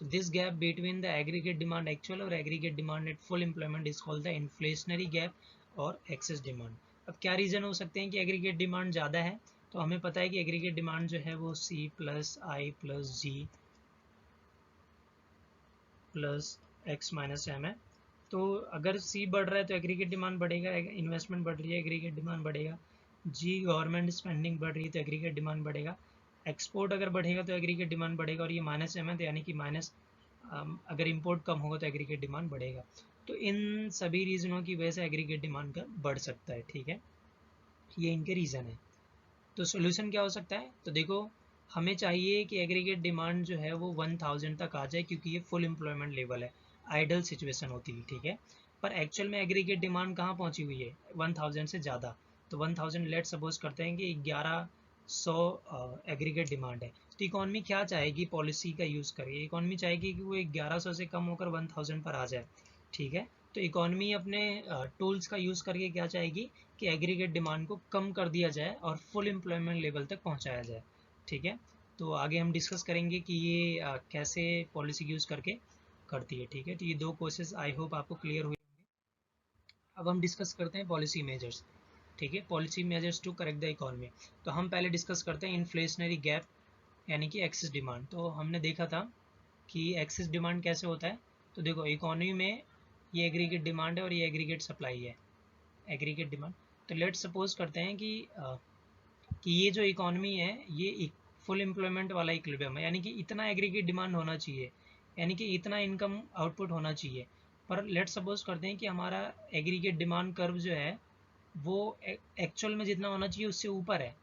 this gap between the aggregate demand actual और aggregate demand at full employment is called the inflationary gap और excess demand। अब क्या रीज़न हो सकते हैं कि aggregate demand ज़्यादा है, तो हमें पता है कि aggregate demand जो है वो C plus I plus G plus X minus M है। तो अगर C बढ़ रहा है तो एग्रीगेट डिमांड बढ़ेगा, इन्वेस्टमेंट बढ़ रही है एग्रीगेट डिमांड बढ़ेगा, G गवर्नमेंट स्पेंडिंग बढ़ रही है तो एग्रीगेट डिमांड बढ़ेगा, एक्सपोर्ट अगर बढ़ेगा तो एग्रीगेट डिमांड बढ़ेगा, और ये माइनस M है तो यानी कि माइनस अगर इंपोर्ट कम होगा तो एग्रीगेट डिमांड बढ़ेगा। तो इन सभी रीज़नों की वजह से एग्रीगेट डिमांड का बढ़ सकता है, ठीक है, ये इनके रीज़न है। तो सोल्यूशन क्या हो सकता है, तो देखो हमें चाहिए कि एग्रीगेट डिमांड जो है वो 1000 तक आ जाए, क्योंकि ये फुल एम्प्लॉयमेंट लेवल है, आइडल सिचुएशन होती है, ठीक है। पर एक्चुअल में एग्रीगेट डिमांड कहाँ पहुँची हुई है, 1000 से ज़्यादा। तो 1000 लेट सपोज करते हैं कि 1100 एग्रीगेट डिमांड है, तो इकॉनमी क्या चाहेगी, पॉलिसी का यूज़ करेगी, इकॉनमी चाहेगी कि वो 1100 से कम होकर 1000 पर आ जाए, ठीक है। तो इकॉनमी अपने टूल्स का यूज़ करके क्या चाहेगी कि एग्रीगेट डिमांड को कम कर दिया जाए और फुल एम्प्लॉयमेंट लेवल तक पहुंचाया जाए, ठीक है। तो आगे हम डिस्कस करेंगे कि ये कैसे पॉलिसी यूज़ करके करती है, ठीक है। तो ये दो कोर्सेज आई होप आपको क्लियर हुए। अब हम डिस्कस करते हैं पॉलिसी मेजर्स, ठीक है, policy measures to correct the economy. तो हम पहले डिस्कस करते हैं इन्फ्लेशनरी गैप यानी कि एक्सेस डिमांड। तो हमने देखा था कि एक्सेस डिमांड कैसे होता है। तो देखो इकॉनमी में ये एग्रीगेट डिमांड है और ये एग्रीगेट सप्लाई है, एग्रीगेट डिमांड। तो लेट सपोज करते हैं कि ये जो इकॉनमी है ये फुल एम्प्लॉयमेंट वाला इक्विलिब्रियम है, यानी कि इतना एग्रीगेट डिमांड होना चाहिए, यानी कि इतना इनकम आउटपुट होना चाहिए। पर लेट सपोज करते हैं कि हमारा एग्रीगेट डिमांड कर्व जो है वो एक्चुअल में जितना होना चाहिए उससे ऊपर है।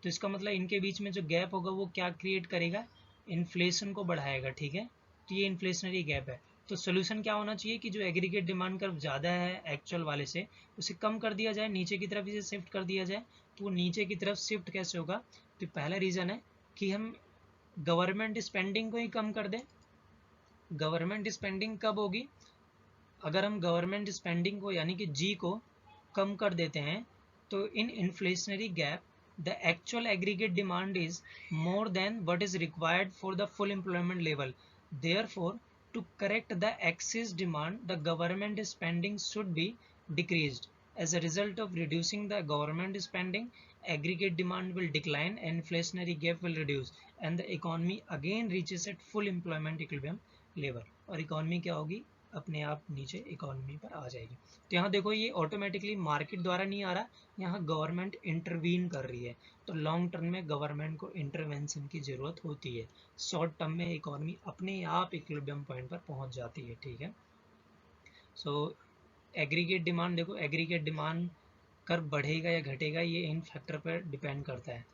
तो इसका मतलब इनके बीच में जो गैप होगा वो क्या क्रिएट करेगा, इन्फ्लेशन को बढ़ाएगा, ठीक है। तो ये इन्फ्लेशनरी गैप है। तो सोल्यूशन क्या होना चाहिए कि जो एग्रीगेट डिमांड कर्व ज़्यादा है एक्चुअल वाले से, उसे कम कर दिया जाए, नीचे की तरफ इसे शिफ्ट कर दिया जाए। तो वो नीचे की तरफ शिफ्ट कैसे होगा, तो पहला रीज़न है कि हम गवर्नमेंट स्पेंडिंग को ही कम कर दें। गवर्नमेंट स्पेंडिंग कब होगी, अगर हम गवर्नमेंट स्पेंडिंग को यानी कि जी को कम कर देते हैं, तो in inflationary gap the actual aggregate demand is more than what is required for the full employment level. Therefore to correct the excess demand the government spending should be decreased. As a result of reducing the government spending, aggregate demand will decline and inflationary gap will reduce and the economy again reaches at full employment equilibrium level। और economy क्या होगी, अपने आप नीचे economy पर आ जाएगी। तो यहाँ देखो ये ऑटोमेटिकली मार्केट द्वारा नहीं आ रहा, यहाँ गवर्नमेंट इंटरवीन कर रही है। तो लॉन्ग टर्म में गवर्नमेंट को इंटरवेंशन की ज़रूरत होती है, शॉर्ट टर्म में इकॉनमी अपने आप इक्विलिब्रियम पॉइंट पर पहुँच जाती है, ठीक है। सो एग्रीगेट डिमांड, देखो एग्रीगेट डिमांड कर्व बढ़ेगा या घटेगा ये इन फैक्टर पर डिपेंड करता है,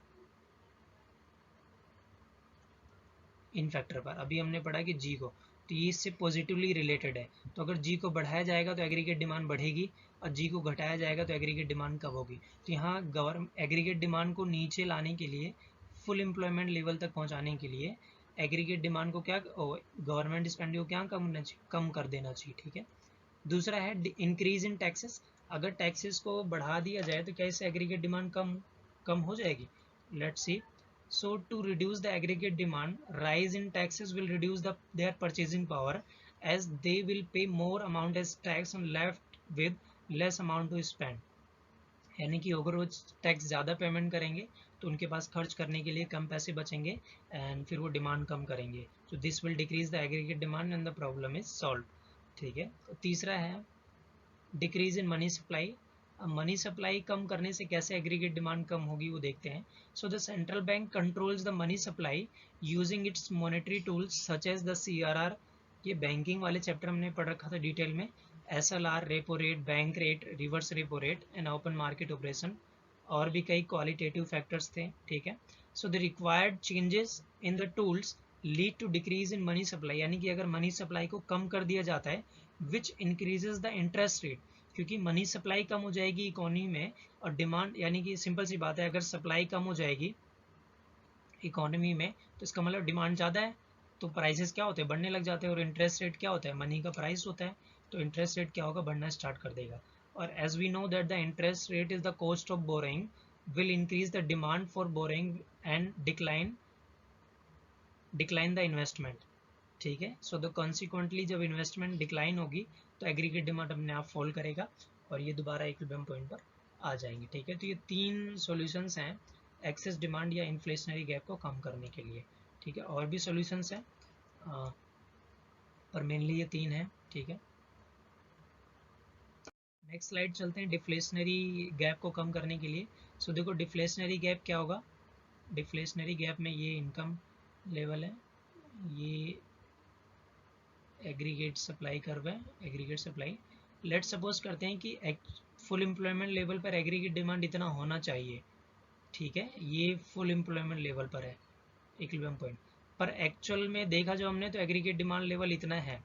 इन फैक्टर पर। अभी हमने पढ़ा कि जी को, तो ये इससे पॉजिटिवली रिलेटेड है। तो अगर जी को बढ़ाया जाएगा तो एग्रीगेट डिमांड बढ़ेगी, और जी को घटाया जाएगा तो एग्रीगेट डिमांड कब होगी। तो यहाँ एग्रीगेट डिमांड को नीचे लाने के लिए, फुल एम्प्लॉयमेंट लेवल तक पहुँचाने के लिए एग्रीगेट डिमांड को क्या, गवर्नमेंट स्पेंडिंग को क्या कम कर देना चाहिए, ठीक है। दूसरा है इंक्रीज इन टैक्सेस। अगर टैक्सेस को बढ़ा दिया जाए तो क्या इससे एग्रीगेट डिमांड कम हो जाएगी। Let's see. So to reduce the aggregate demand, rise in taxes will reduce their purchasing power as they will pay more amount as tax and left with less amount to spend. यानी कि अगर वो tax ज़्यादा payment करेंगे तो उनके पास खर्च करने के लिए कम पैसे बचेंगे एंड फिर वो डिमांड कम करेंगे। So this will decrease the aggregate demand and the problem is solve, ठीक है। तो तीसरा है डिक्रीज इन मनी सप्लाई। अब मनी सप्लाई कम करने से कैसे एग्रीगेट डिमांड कम होगी वो देखते हैं। So the central bank controls the money supply using its monetary tools such as the CRR। ये बैंकिंग वाले चैप्टर हमने पढ़ रखा था डिटेल में। SLR, repo rate, bank rate, reverse repo rate and open market operation, और भी कई क्वालिटेटिव फैक्टर्स थे, ठीक है। So the required changes in the tools lead to decrease in money supply, यानी कि अगर मनी सप्लाई को कम कर दिया जाता है विच इंक्रीजेज द इंटरेस्ट रेट, क्योंकि मनी सप्लाई कम हो जाएगी इकोनॉमी में और डिमांड, यानी कि सिंपल सी बात है, अगर सप्लाई कम हो जाएगी इकोनॉमी में तो इसका मतलब डिमांड ज़्यादा है, तो प्राइसेस क्या होते हैं, बढ़ने लग जाते हैं। और इंटरेस्ट रेट क्या होता है, मनी का प्राइस होता है, तो इंटरेस्ट रेट क्या होगा, बढ़ना स्टार्ट कर देगा। और as we know that the interest rate is the cost of borrowing will increase the demand for borrowing and decline the investment, ठीक है। सो द कॉन्सिक्वेंटली जब इन्वेस्टमेंट डिक्लाइन होगी तो एग्रीगेट डिमांड अपने आप फॉल करेगा और ये दोबारा इक्विलिब्रियम पॉइंट पर आ जाएंगे, ठीक है। तो ये 3 सॉल्यूशंस हैं एक्सेस डिमांड या इन्फ्लेशनरी गैप को कम करने के लिए, ठीक है। और भी सॉल्यूशंस हैं पर मेनली ये 3 हैं, ठीक है। नेक्स्ट स्लाइड चलते हैं डिफ्लेशनरी गैप को कम करने के लिए। सो देखो डिफ्लेशनरी गैप क्या होगा। डिफ्लेशनरी गैप में ये इनकम लेवल है, ये एग्रीगेट सप्लाई कर्व है, एग्रीगेट सप्लाई। लेट सपोज करते हैं कि फुल एम्प्लॉयमेंट लेवल पर एग्रीगेट डिमांड इतना होना चाहिए, ठीक है। ये फुल एम्प्लॉयमेंट लेवल पर है इक्विलिब्रियम पॉइंट पर। एक्चुअल में देखा जो हमने तो एग्रीगेट डिमांड लेवल इतना है,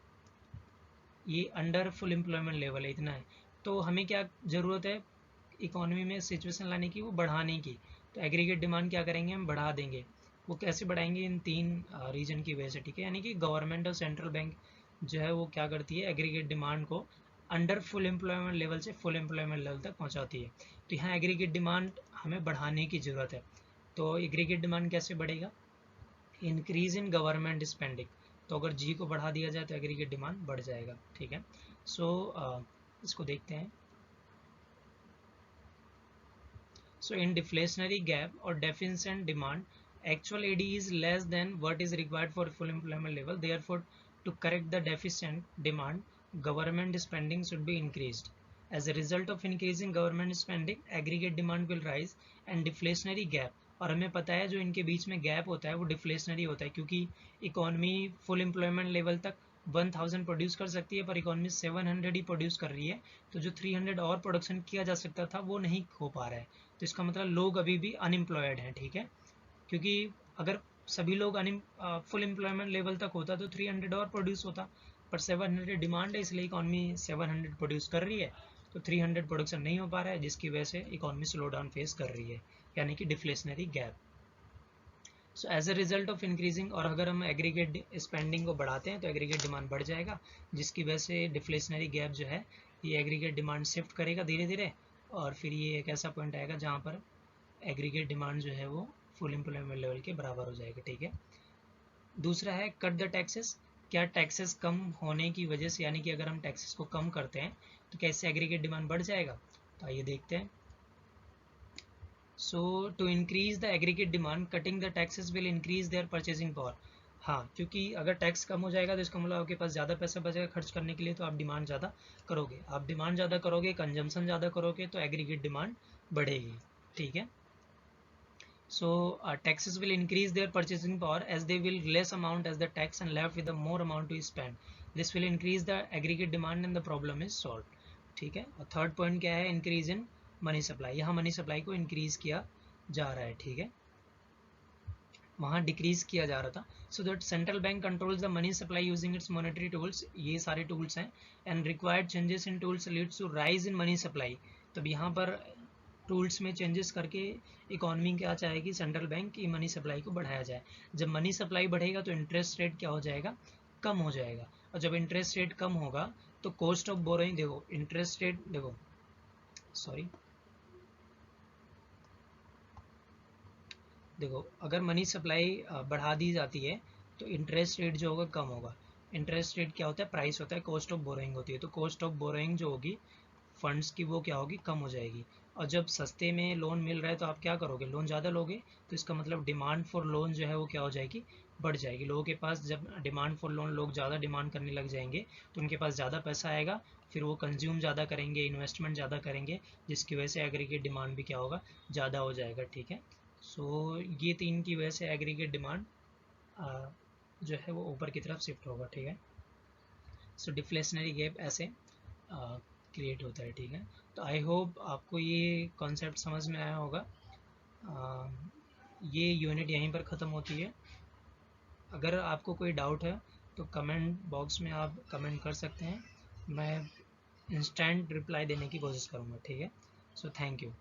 ये अंडर फुल एम्प्लॉयमेंट लेवल है, इतना है। तो हमें क्या ज़रूरत है इकोनॉमी में सिचुएशन लाने की, वो बढ़ाने की। तो एग्रीगेट डिमांड क्या करेंगे, हम बढ़ा देंगे। वो कैसे बढ़ाएंगे, इन 3 रीजन की वजह से, ठीक है। यानी कि गवर्नमेंट और सेंट्रल बैंक जो है वो क्या करती है, एग्रीगेट डिमांड को अंडर फुल एम्प्लॉयमेंट लेवल से फुल एम्प्लॉयमेंट लेवल तक पहुंचाती है। तो यहाँ एग्रीगेट डिमांड हमें बढ़ाने की ज़रूरत है। तो एग्रीगेट डिमांड कैसे बढ़ेगा, इंक्रीज इन गवर्नमेंट स्पेंडिंग। तो अगर जी को बढ़ा दिया जाए तो एग्रीगेट डिमांड बढ़ जाएगा, ठीक है। सो इसको देखते हैं। So in deflationary gap or deficient demand, actual AD is less than what is required for full employment level. Therefore, to correct the deficient demand, government spending should be increased. As a result of increasing government spending, aggregate demand will rise and deflationary gap. और हमें पता है जो इनके बीच में gap होता है वो डिफ्लेशनरी होता है, क्योंकि इकोनॉमी फुल एम्प्लॉयमेंट लेवल तक 1000 प्रोड्यूस कर सकती है पर इकोनॉमी 700 ही प्रोड्यूस कर रही है। तो जो 300 और प्रोडक्शन किया जा सकता था वो नहीं हो पा रहा है। तो इसका मतलब लोग अभी भी अनएम्प्लॉयड हैं, ठीक है। क्योंकि अगर सभी लोग फुल एम्प्लॉयमेंट लेवल तक होता तो 300 और प्रोड्यूस होता, पर 700 डिमांड है इसलिए इकॉनमी 700 प्रोड्यूस कर रही है, तो 300 प्रोडक्शन नहीं हो पा रहा है, जिसकी वजह से इकॉनमी स्लो डाउन फेस कर रही है, यानी कि deflationary gap. So as a result of increasing, और अगर हम एग्रीगेट स्पेंडिंग को बढ़ाते हैं तो एग्रीगेट डिमांड बढ़ जाएगा, जिसकी वजह से डिफ्लेशनरी गैप जो है ये एग्रीगेट डिमांड शिफ्ट करेगा धीरे धीरे, और फिर ये एक ऐसा पॉइंट आएगा जहाँ पर एग्रीगेट डिमांड जो है वो फुल एम्प्लॉयमेंट लेवल के बराबर हो जाएगा, ठीक है। दूसरा है कट द टैक्सेस। क्या टैक्सेस कम होने की वजह से, यानी कि अगर हम टैक्सेस को कम करते हैं तो कैसे एग्रीगेट डिमांड बढ़ जाएगा, तो आइए देखते हैं। So to increase the aggregate demand, cutting the taxes will increase their purchasing power. हाँ, क्योंकि अगर टैक्स कम हो जाएगा तो इसका मतलब आपके पास ज़्यादा पैसा बचेगा खर्च करने के लिए, तो आप डिमांड ज़्यादा करोगे। आप डिमांड ज़्यादा करोगे, कंजम्पशन ज़्यादा करोगे, तो एग्रीगेट डिमांड बढ़ेगी, ठीक है। So taxes will increase their purchasing power as they will less amount as the tax and left with a more amount to spend. This will increase the aggregate demand and the problem is solved, ठीक है। और third point क्या है, increase in money supply. यहाँ money supply को increase किया जा रहा है, ठीक है, वहाँ डिक्रीज किया जा रहा था। So that central bank controls the money supply using its monetary tools, ये सारे टूल्स हैं। And required changes in tools leads to rise in money supply. तब यहाँ पर टूल्स में चेंजेस करके इकॉनमी क्या चाहेगी, सेंट्रल बैंक की मनी सप्लाई को बढ़ाया जाए। जब मनी सप्लाई बढ़ेगा तो इंटरेस्ट रेट क्या हो जाएगा, कम हो जाएगा। और जब इंटरेस्ट रेट कम होगा तो कॉस्ट ऑफ बोरोइंग, देखो इंटरेस्ट रेट, देखो सॉरी, देखो अगर मनी सप्लाई बढ़ा दी जाती है तो इंटरेस्ट रेट जो होगा कम होगा। इंटरेस्ट रेट क्या होता है, प्राइस होता है, कॉस्ट ऑफ बोरोइंग होती है। तो कॉस्ट ऑफ बोरोइंग जो होगी फंड्स की वो क्या होगी, कम हो जाएगी। और जब सस्ते में लोन मिल रहा है तो आप क्या करोगे, लोन ज़्यादा लोगे, तो इसका मतलब डिमांड फॉर लोन जो है वो क्या हो जाएगी, बढ़ जाएगी। लोगों के पास जब डिमांड फॉर लोन, लोग ज़्यादा डिमांड करने लग जाएंगे तो उनके पास ज़्यादा पैसा आएगा, फिर वो कंज्यूम ज़्यादा करेंगे, इन्वेस्टमेंट ज़्यादा करेंगे, जिसकी वजह से एग्रीगेट डिमांड भी क्या होगा, ज़्यादा हो जाएगा, ठीक है। सो ये 3 की वजह से एग्रीगेट डिमांड जो है वो ऊपर की तरफ शिफ्ट होगा, ठीक है। सो डिफ्लेशनरी गैप ऐसे क्रिएट होता है, ठीक है। तो आई होप आपको ये कॉन्सेप्ट समझ में आया होगा। ये यूनिट यहीं पर ख़त्म होती है। अगर आपको कोई डाउट है तो कमेंट बॉक्स में आप कमेंट कर सकते हैं, मैं इंस्टेंट रिप्लाई देने की कोशिश करूँगा, ठीक है। So thank you.